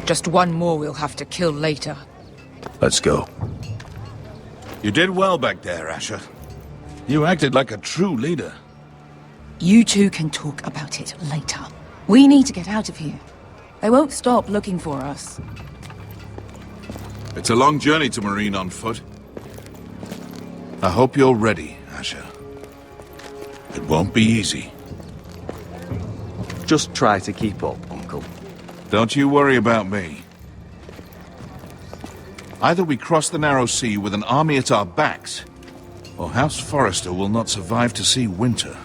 Just one more we'll have to kill later. Let's go. You did well back there, Asher. You acted like a true leader. You two can talk about it later. We need to get out of here. They won't stop looking for us. It's a long journey to Marine on foot. I hope you're ready, Asher. It won't be easy. Just try to keep up, Uncle. Don't you worry about me. Either we cross the narrow sea with an army at our backs, or House Forrester will not survive to see winter.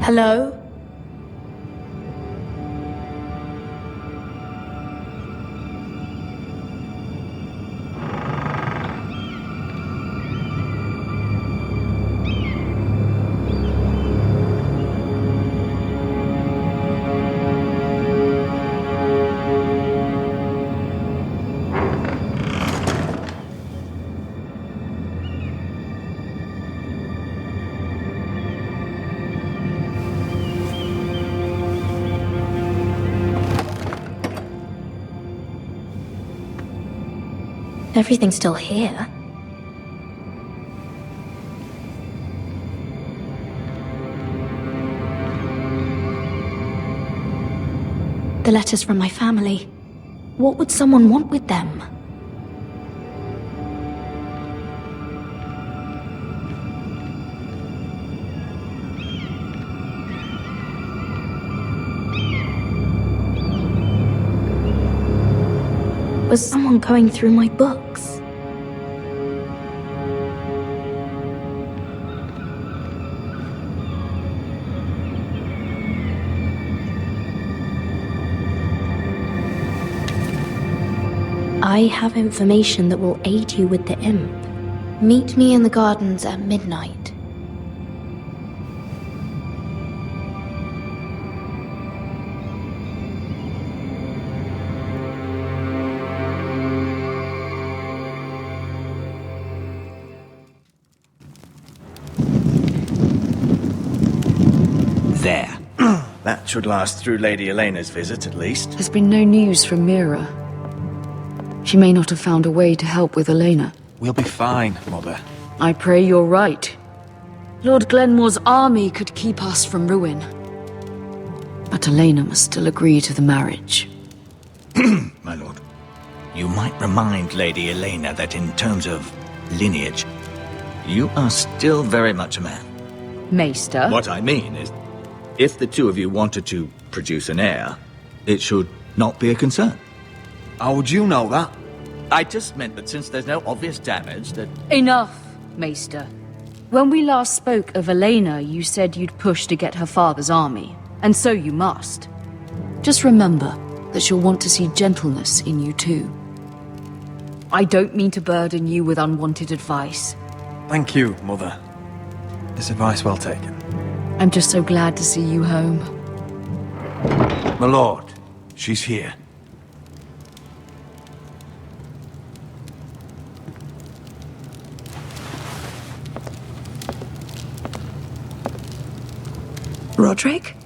Hello? Everything's still here. The letters from my family. What would someone want with them? Was someone going through my books? I have information that will aid you with the imp. Meet me in the gardens at midnight. There. That should last through Lady Elena's visit, at least. There's been no news from Mira. She may not have found a way to help with Elena. We'll be fine, Mother. I pray you're right. Lord Glenmore's army could keep us from ruin. But Elena must still agree to the marriage. My lord, you might remind Lady Elena that in terms of lineage, you are still very much a man. Maester? What I mean is, if the two of you wanted to produce an heir, it should not be a concern. How would you know that? I just meant that since there's no obvious damage, that... Enough, Maester. When we last spoke of Elena, you said you'd push to get her father's army. And so you must. Just remember that she'll want to see gentleness in you too. I don't mean to burden you with unwanted advice. Thank you, Mother. This advice well taken. I'm just so glad to see you home. My lord, she's here. Roderick?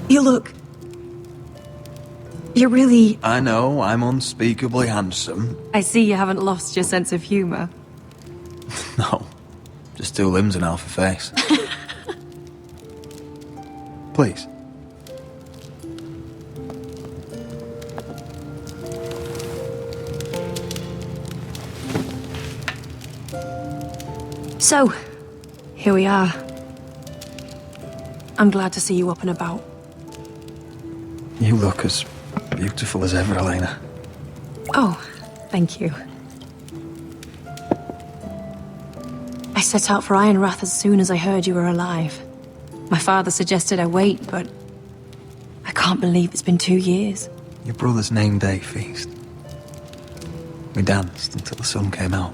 You look... You're really... I know, I'm unspeakably handsome. I see you haven't lost your sense of humor. No, just two limbs and half a face. Please. So, here we are. I'm glad to see you up and about. You look as beautiful as ever, Elena. Oh, thank you. I set out for Ironrath as soon as I heard you were alive. My father suggested I wait, but I can't believe it's been 2 years. Your brother's name day feast. We danced until the sun came out.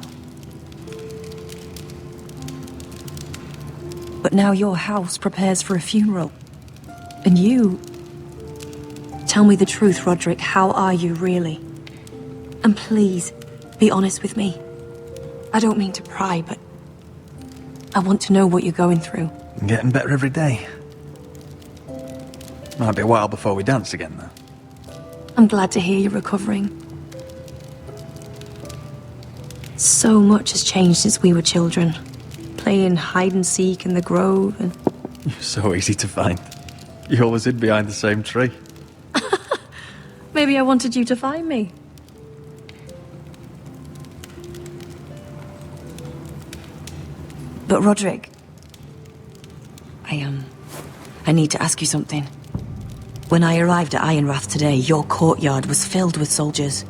But now your house prepares for a funeral. And you... Tell me the truth, Roderick. How are you, really? And please, be honest with me. I don't mean to pry, but... I want to know what you're going through. I'm getting better every day. Might be a while before we dance again, though. I'm glad to hear you're recovering. So much has changed since we were children. Playing hide-and-seek in the grove and... You're so easy to find. You always hid behind the same tree. Maybe I wanted you to find me. But Roderick... I need to ask you something. When I arrived at Ironrath today, your courtyard was filled with soldiers.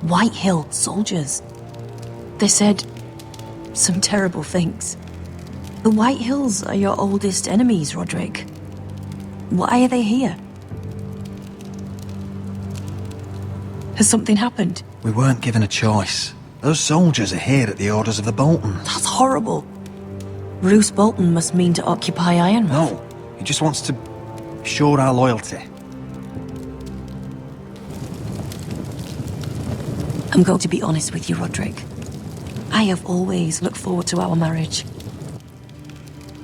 Whitehill soldiers. They said some terrible things. The Whitehills are your oldest enemies, Roderick. Why are they here? Has something happened? We weren't given a choice. Those soldiers are here at the orders of the Boltons. That's horrible. Roose Bolton must mean to occupy Ironrath. No, he just wants to show our loyalty. I'm going to be honest with you, Roderick. I have always looked forward to our marriage.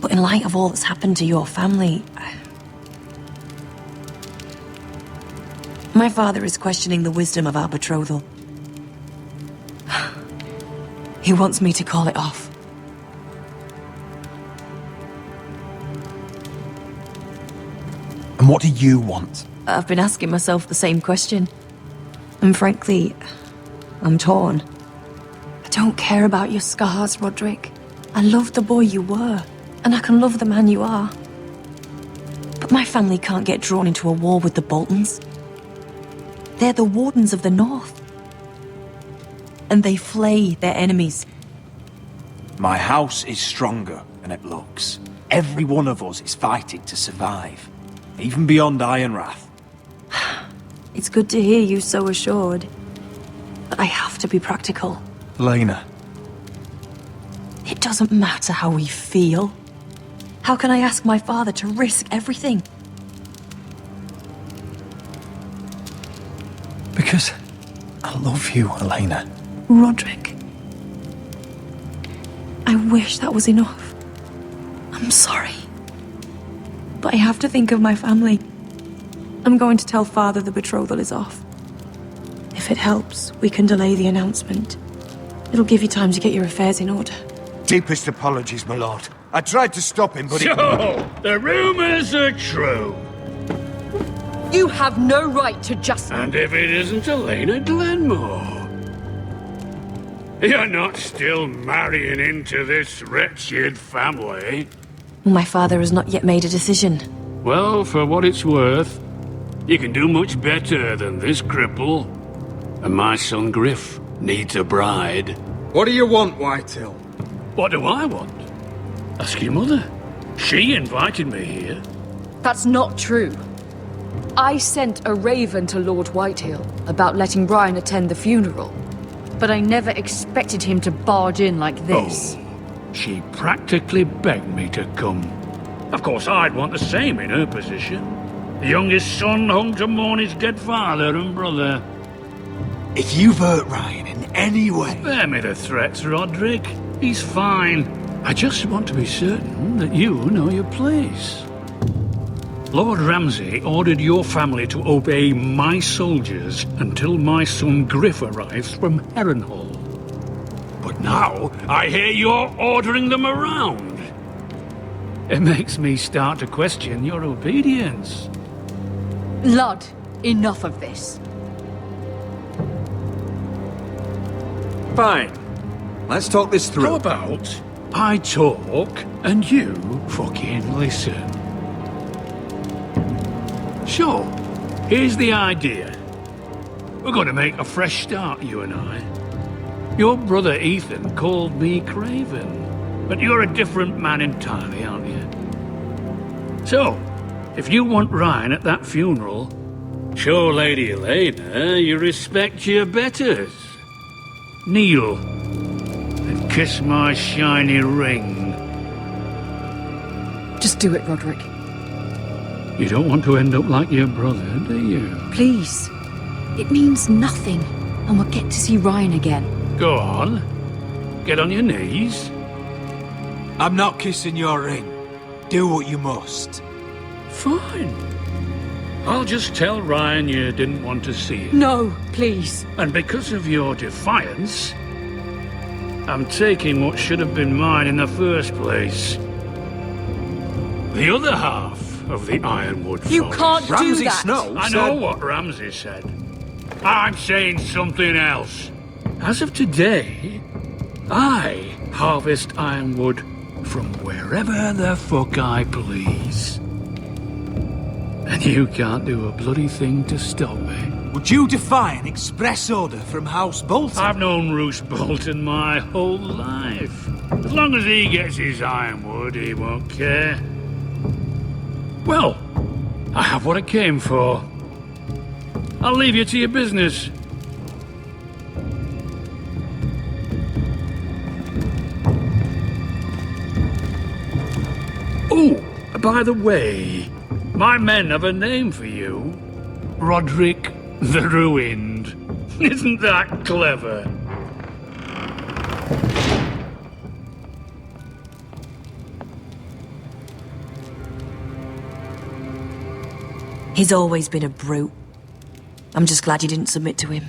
But in light of all that's happened to your family... My father is questioning the wisdom of our betrothal. He wants me to call it off. And what do you want? I've been asking myself the same question. And frankly, I'm torn. I don't care about your scars, Roderick. I love the boy you were, and I can love the man you are. But my family can't get drawn into a war with the Boltons. They're the Wardens of the North. And they flay their enemies. My house is stronger than it looks. Every one of us is fighting to survive. Even beyond Ironrath. It's good to hear you so assured. But I have to be practical. Elena. It doesn't matter how we feel. How can I ask my father to risk everything? because I love you, Elena. Roderick. I wish that was enough. I'm sorry. But I have to think of my family. I'm going to tell Father the betrothal is off. If it helps, we can delay the announcement. It'll give you time to get your affairs in order. Deepest apologies, my lord. I tried to stop him, but So, the rumors are true. You have no right to just... And if it isn't Elena Glenmore? You're not still marrying into this wretched family? My father has not yet made a decision. Well, for what it's worth, you can do much better than this cripple. And my son Griff needs a bride. What do you want, Whitehill? What do I want? Ask your mother. She invited me here. That's not true. I sent a raven to Lord Whitehill about letting Brian attend the funeral. But I never expected him to barge in like this. Oh, she practically begged me to come. Of course, I'd want the same in her position. The youngest son home to mourn his dead father and brother. If you've hurt Ryan in any way... Spare me the threats, Roderick. He's fine. I just want to be certain that you know your place. Lord Ramsay ordered your family to obey my soldiers until my son Griff arrives from Harrenhal. But now, I hear you're ordering them around. It makes me start to question your obedience. Lud, enough of this. Fine. Let's talk this through. How about I talk and you fucking listen? So, here's the idea. We're going to make a fresh start, you and I. Your brother Ethan called me Craven, but you're a different man entirely, aren't you? So, if you want Ryan at that funeral, show Lady Elena you respect your betters. Kneel and kiss my shiny ring. Just do it, Roderick. You don't want to end up like your brother, do you? Please. It means nothing, and we'll get to see Ryan again. Go on. Get on your knees. I'm not kissing your ring. Do what you must. Fine. I'll just tell Ryan you didn't want to see it. No, please. And because of your defiance, I'm taking what should have been mine in the first place. The other half of the Ironwood You Forest. can't do Ramsay that. Snow I know what Ramsay said. I'm saying something else. As of today, I harvest ironwood from wherever the fuck I please. And you can't do a bloody thing to stop me. Would you defy an express order from House Bolton? I've known Roose Bolton my whole life. As long as he gets his ironwood, he won't care. Well, I have what I came for. I'll leave you to your business. Oh, by the way, my men have a name for you. Roderick the Ruined. Isn't that clever? He's always been a brute. I'm just glad you didn't submit to him.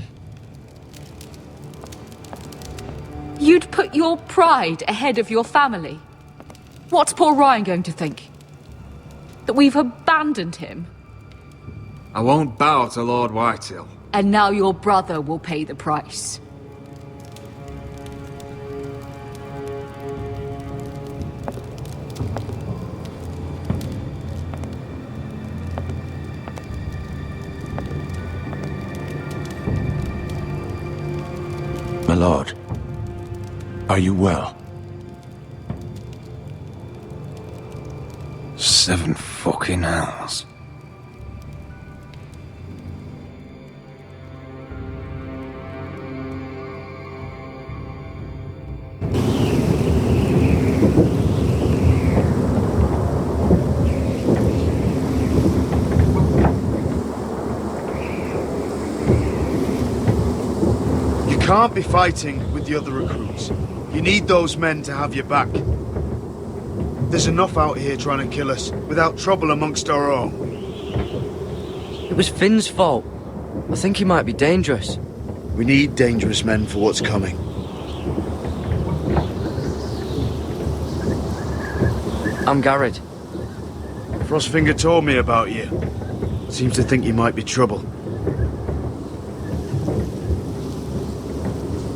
You'd put your pride ahead of your family? What's poor Ryan going to think? That we've abandoned him? I won't bow to Lord Whitehill. And now your brother will pay the price. My lord, are you well? 7 fucking hours. can't be fighting with the other recruits. You need those men to have your back. There's enough out here trying to kill us, without trouble amongst our own. It was Finn's fault. I think he might be dangerous. We need dangerous men for what's coming. I'm Gared. Frostfinger told me about you. Seems to think you might be trouble.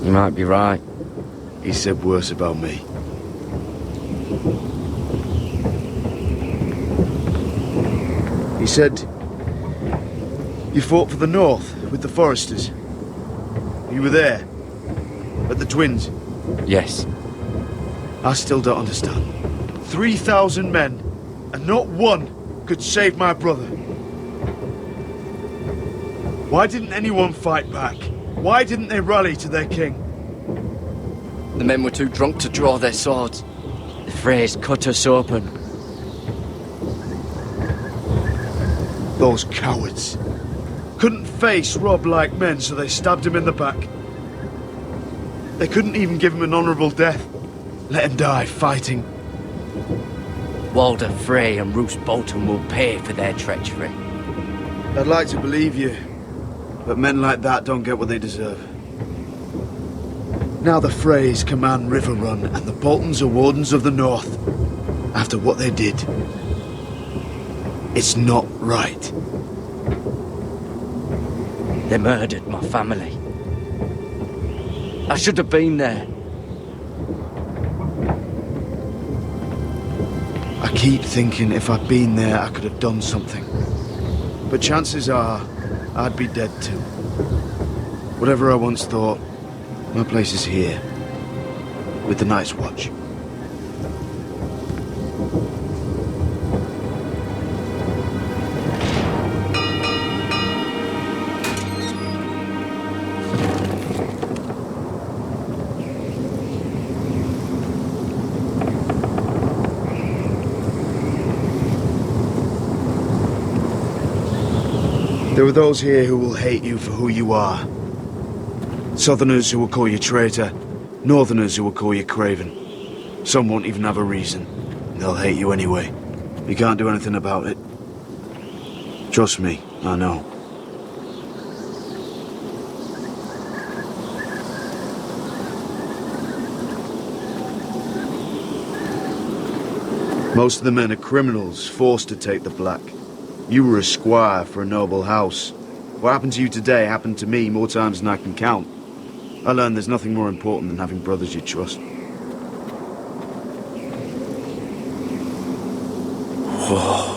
You might be right. He said worse about me. He said you fought for the North with the Forresters. You were there, at the Twins. Yes. I still don't understand. 3,000 men, and not one could save my brother. Why didn't anyone fight back? Why didn't they rally to their king? The men were too drunk to draw their swords. The Freys cut us open. Those cowards. Couldn't face Robb like men, so they stabbed him in the back. They couldn't even give him an honourable death. Let him die fighting. Walder Frey and Roose Bolton will pay for their treachery. I'd like to believe you, but men like that don't get what they deserve. Now the Freys command Riverrun, and the Boltons are Wardens of the North. After what they did. It's not right. They murdered my family. I should have been there. I keep thinking if I'd been there, I could have done something. But chances are, I'd be dead too. Whatever I once thought, my place is here. With the Night's Watch. There are those here who will hate you for who you are. Southerners who will call you traitor, Northerners who will call you craven. Some won't even have a reason. They'll hate you anyway. You can't do anything about it. Trust me, I know. Most of the men are criminals, forced to take the black. You were a squire for a noble house. What happened to you today happened to me more times than I can count. I learned there's nothing more important than having brothers you trust. Whoa.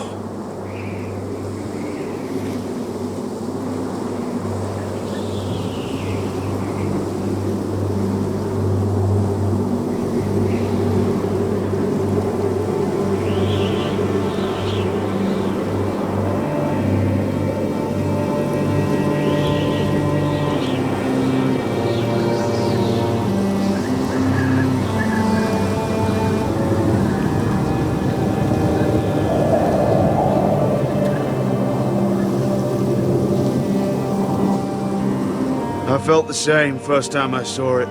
I felt the same first time I saw it.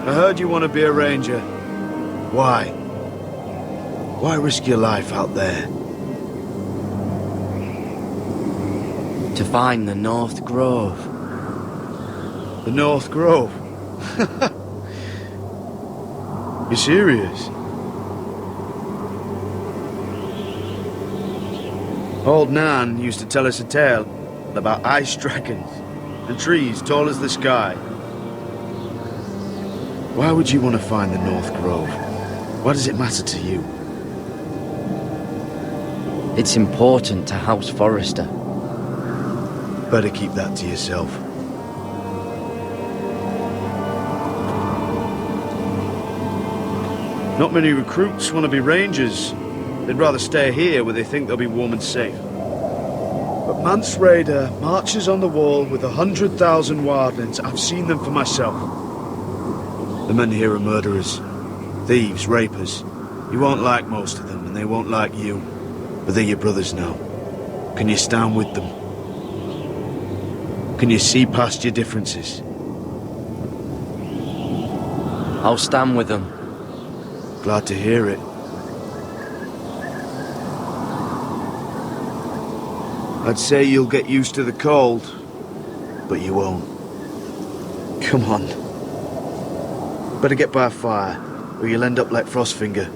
I heard you want to be a ranger. Why? Why risk your life out there? To find the North Grove. The North Grove? You serious? Old Nan used to tell us a tale about ice dragons and trees tall as the sky. Why would you want to find the North Grove? Why does it matter to you? It's important to House Forrester. Better keep that to yourself. Not many recruits want to be rangers. They'd rather stay here where they think they'll be warm and safe. But Mance Rayder marches on the wall with 100,000 wildlings. I've seen them for myself. The men here are murderers, thieves, rapers. You won't like most of them, and they won't like you. But they're your brothers now. Can you stand with them? Can you see past your differences? I'll stand with them. Glad to hear it. I'd say you'll get used to the cold, but you won't. Come on. Better get by a fire, or you'll end up like Frostfinger.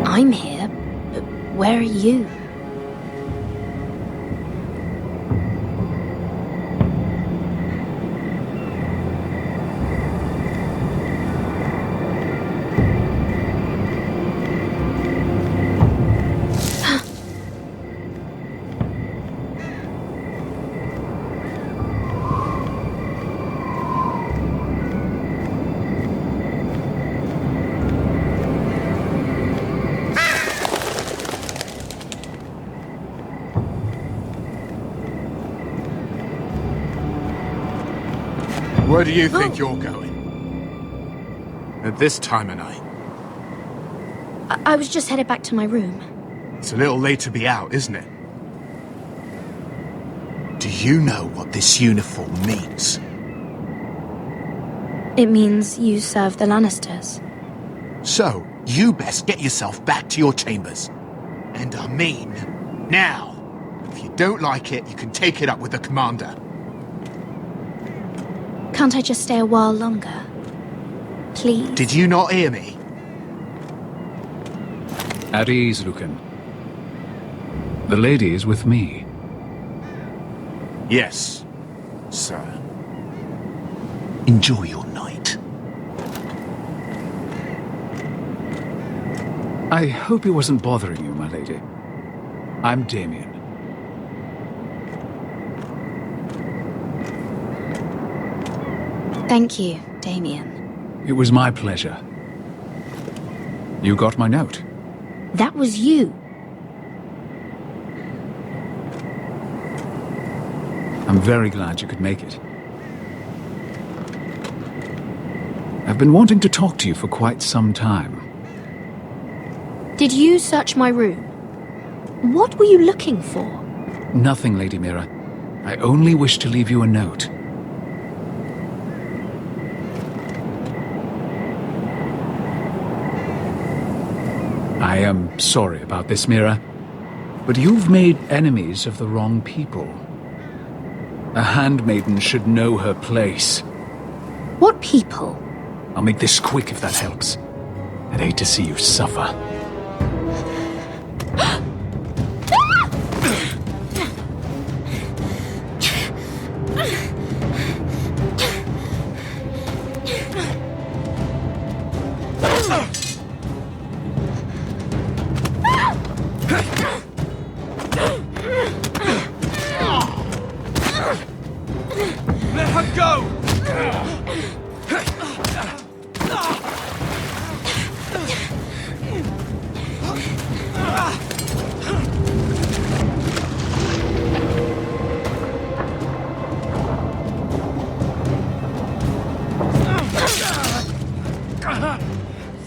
I'm here, but where are you? Where do you think you're going? At this time of night? I was just headed back to my room. It's a little late to be out, isn't it? Do you know what this uniform means? It means you serve the Lannisters. So, you best get yourself back to your chambers. And I mean, now. If you don't like it, you can take it up with the commander. Can't I just stay a while longer? Please? Did you not hear me? At ease, Lucan. The lady is with me. Yes, sir. Enjoy your night. I hope he wasn't bothering you, my lady. I'm Damien. Thank you, Damien. It was my pleasure. You got my note? That was you. I'm very glad you could make it. I've been wanting to talk to you for quite some time. Did you search my room? What were you looking for? Nothing, Lady Mira. I only wish to leave you a note. I am sorry about this, Mira, but you've made enemies of the wrong people. A handmaiden should know her place. What people? I'll make this quick if that helps. I'd hate to see you suffer. Let her go!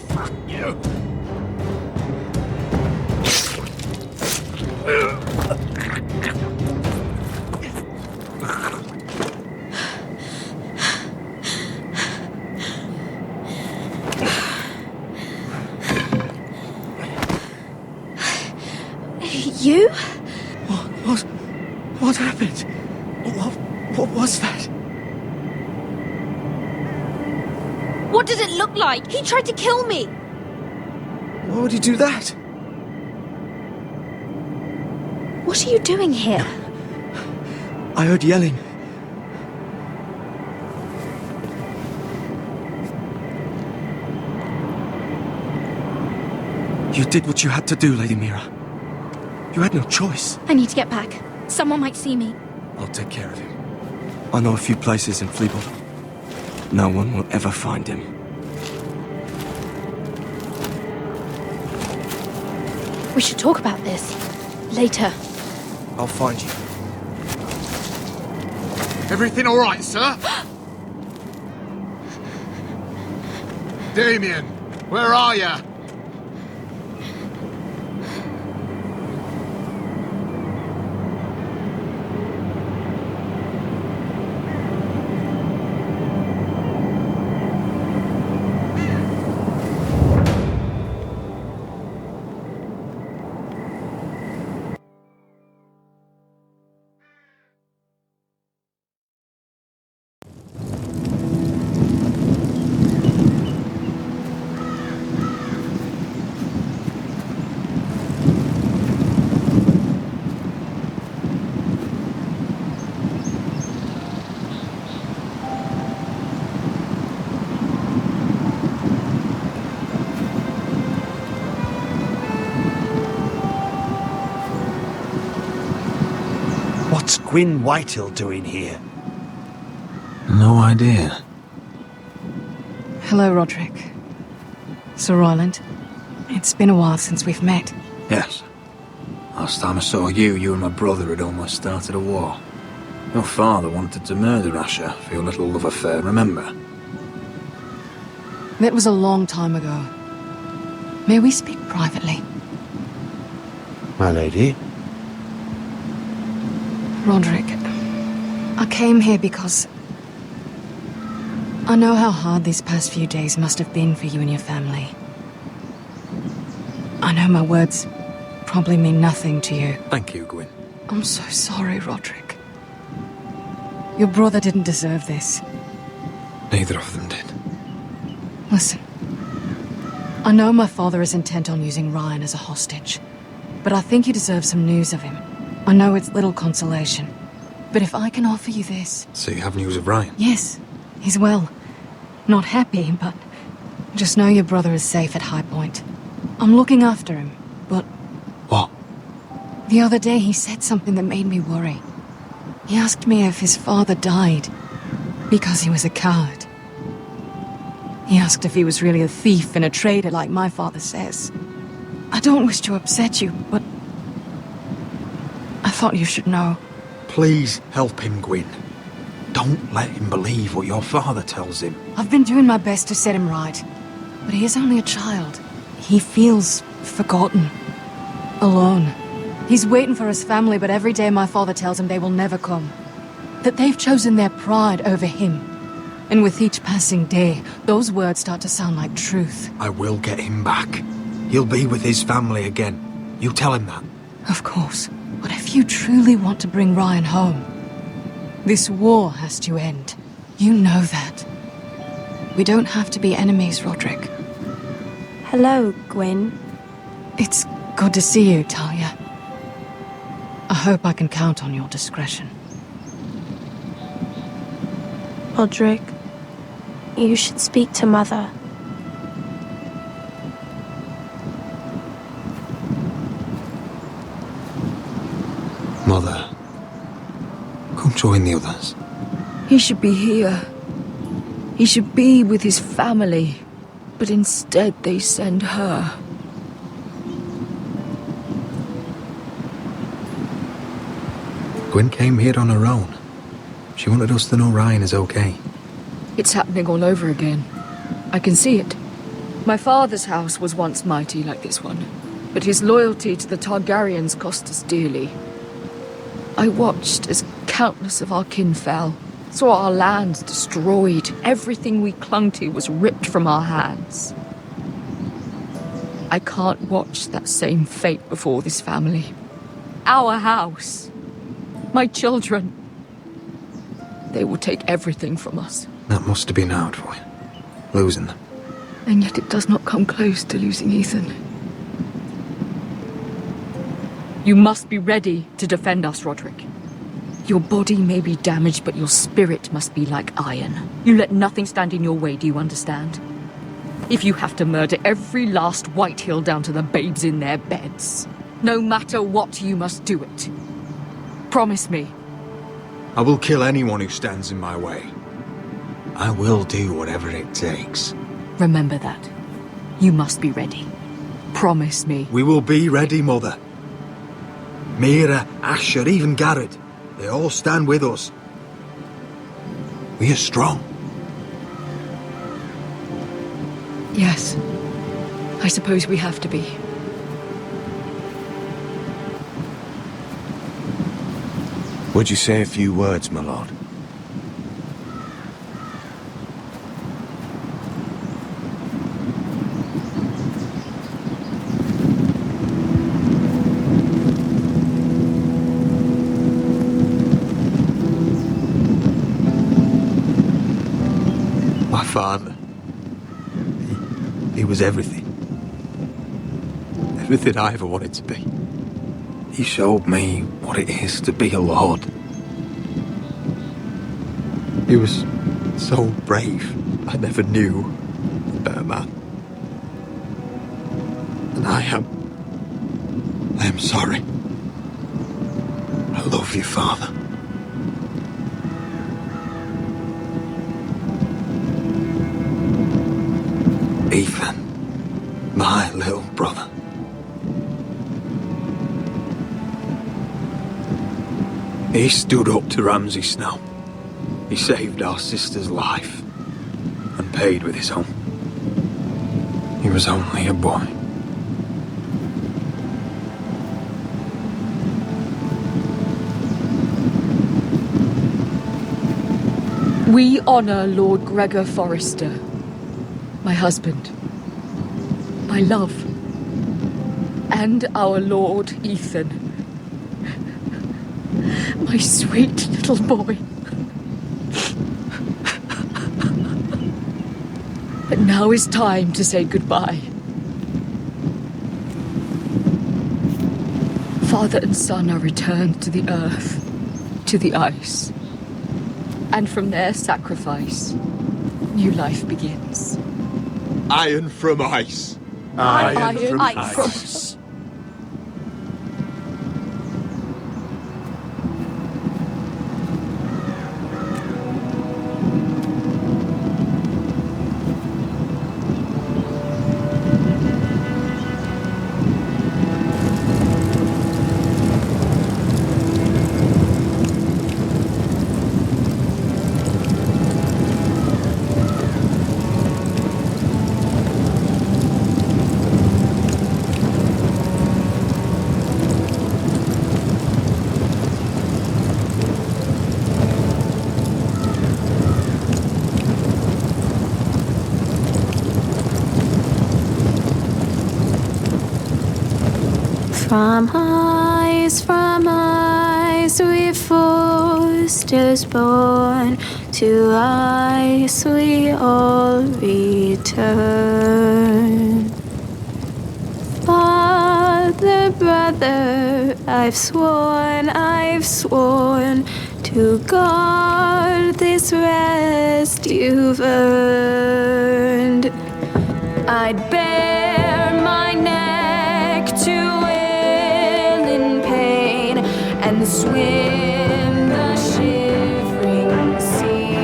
Fuck you. You? What happened? What was that? What does it look like? He tried to kill me! Why would he do that? What are you doing here? I heard yelling. You did what you had to do, Lady Mira. You had no choice. I need to get back. Someone might see me. I'll take care of him. I know a few places in Fleabot. No one will ever find him. We should talk about this. Later. I'll find you. Everything all right, sir? Damien, where are you? What's Gwyn Whitehill doing here? No idea. Hello, Roderick. Sir Royland. It's been a while since we've met. Yes. Last time I saw you and my brother had almost started a war. Your father wanted to murder Asher for your little love affair, remember? That was a long time ago. May we speak privately? My lady? Roderick, I came here because I know how hard these past few days must have been for you and your family. I know my words probably mean nothing to you. Thank you, Gwyn. I'm so sorry, Roderick. Your brother didn't deserve this. Neither of them did. Listen, I know my father is intent on using Ryan as a hostage, but I think you deserve some news of him. I know it's little consolation, but if I can offer you this... So you have news of Ryan? Yes, he's well. Not happy, but just know your brother is safe at High Point. I'm looking after him, but... What? The other day he said something that made me worry. He asked me if his father died because he was a coward. He asked if he was really a thief and a traitor like my father says. I don't wish to upset you, but I thought you should know. Please help him, Gwyn. Don't let him believe what your father tells him. I've been doing my best to set him right, but he is only a child. He feels forgotten, alone. He's waiting for his family, but every day my father tells him they will never come. That they've chosen their pride over him. And with each passing day, those words start to sound like truth. I will get him back. He'll be with his family again. You tell him that. Of course. But if you truly want to bring Ryan home, this war has to end. You know that. We don't have to be enemies, Roderick. Hello, Gwyn. It's good to see you, Talia. I hope I can count on your discretion. Roderick, you should speak to Mother. Mother, come join the others. He should be here. He should be with his family. But instead they send her. Gwyn came here on her own. She wanted us to know Ryan is okay. It's happening all over again. I can see it. My father's house was once mighty like this one, but his loyalty to the Targaryens cost us dearly. I watched as countless of our kin fell, saw our lands destroyed, everything we clung to was ripped from our hands. I can't watch that same fate before this family. Our house. My children. They will take everything from us. That must have been hard for you, losing them. And yet it does not come close to losing Ethan. You must be ready to defend us, Roderick. Your body may be damaged, but your spirit must be like iron. You let nothing stand in your way, do you understand? If you have to murder every last Whitehill down to the babes in their beds, No matter what, you must do it. Promise me. I will kill anyone who stands in my way. I will do whatever it takes. Remember that. You must be ready. Promise me. We will be ready, Mother. Mira, Asher, even Gared. They all stand with us. We are strong. Yes. I suppose we have to be. Would you say a few words, my lord? My father. He was everything. Everything I ever wanted to be. He showed me what it is to be a lord. He was so brave. I never knew a better man. And I am sorry. I love you, Father. Ethan, my little brother. He stood up to Ramsay Snow. He saved our sister's life and paid with his own. He was only a boy. We honor Lord Gregor Forrester, my husband, my love, and our Lord Ethan, my sweet little boy. But now is time to say goodbye. Father and son are returned to the earth, to the ice. And from their sacrifice, new life begins. Iron from ice. Iron from ice. From ice, we Forresters born, to ice we all return. Father, brother, I've sworn to guard this rest you've earned. I'd bare my neck to and swim the shivering sea.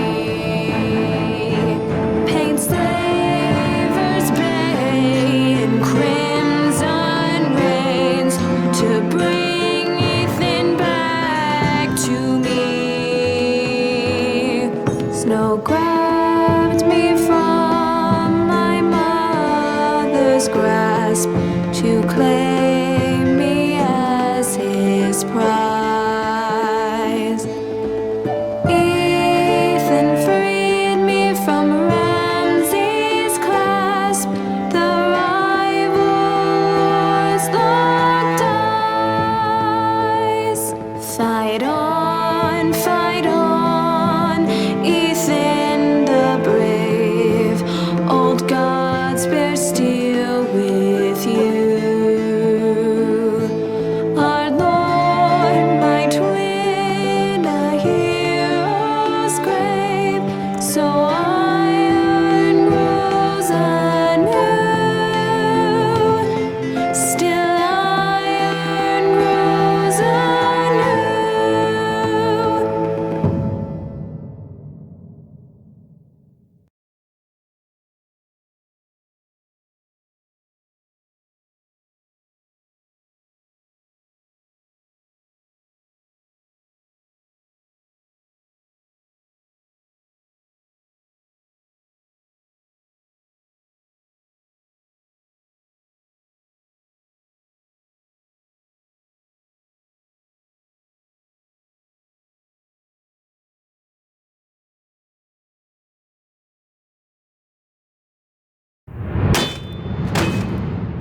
Paint Slaver's Bay in crimson rains to bring Ethan back to me. Snow grabbed me from my mother's grasp to claim me as his prize. Steel with you.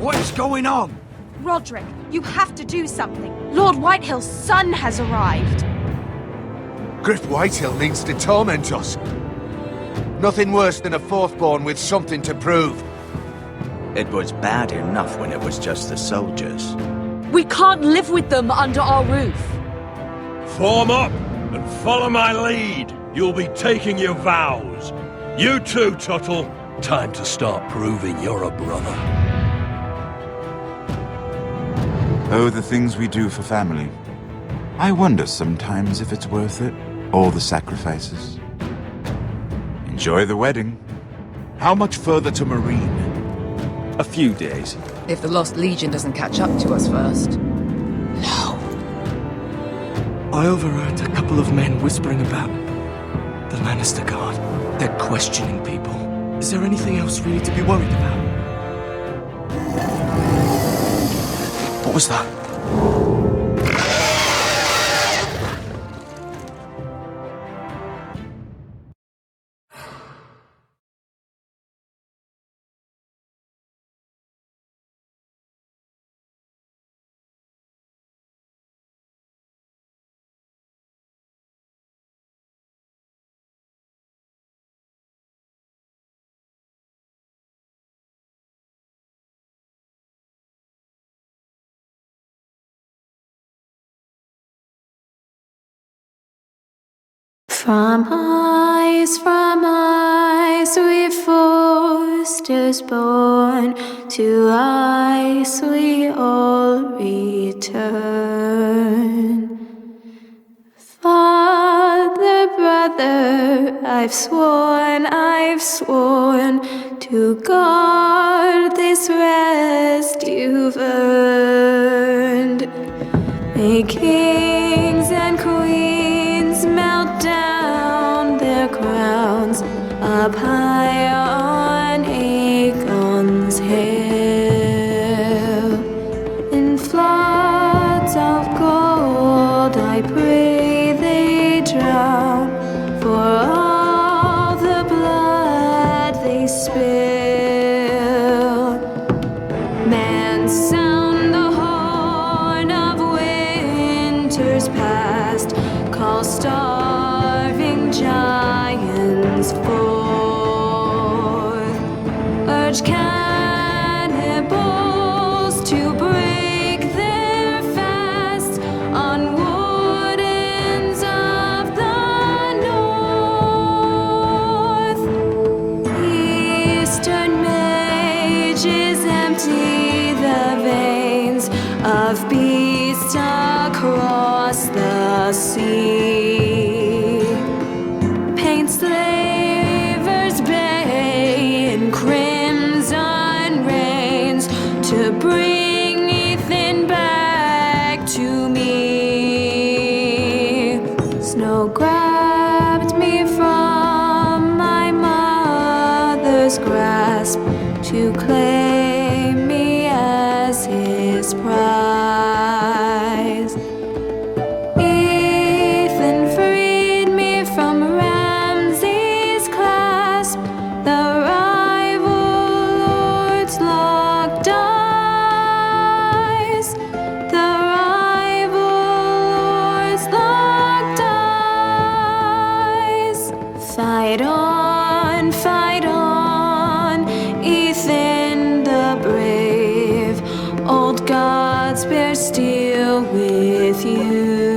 What is going on? Roderick, you have to do something. Lord Whitehill's son has arrived. Griff Whitehill means to torment us. Nothing worse than a fourthborn with something to prove. It was bad enough when it was just the soldiers. We can't live with them under our roof. Form up and follow my lead. You'll be taking your vows. You too, Tuttle. Time to start proving you're a brother. Oh, the things we do for family. I wonder sometimes if it's worth it. All the sacrifices. Enjoy the wedding. How much further to Marine? A few days. If the Lost Legion doesn't catch up to us first. I overheard a couple of men whispering about the Lannister Guard. They're questioning people. Is there anything else really to be worried about? What was that? From ice we Forresters born, to ice we all return. Father, brother, I've sworn to guard this rest you've earned. May kings and queens melt down their crowns up high on Aegon's hill. In floods of gold I pray they drown, for all the blood they spill. Man, sound the horn of winter's past, call starving giants forth, urge cannibals to break their fast on wardens of the north. Eastern mages empty the veins of beasts across the sea. Paint slavers bay in crimson rains to bring Ethan back to me. Snow grabbed me from my mother's grasp to claim me as his prize. Ethan freed me from Ramsay's clasp, the rival lords locked eyes, the rival lords locked eyes. Fight on, Ethan the brave, old gods bear steel with you.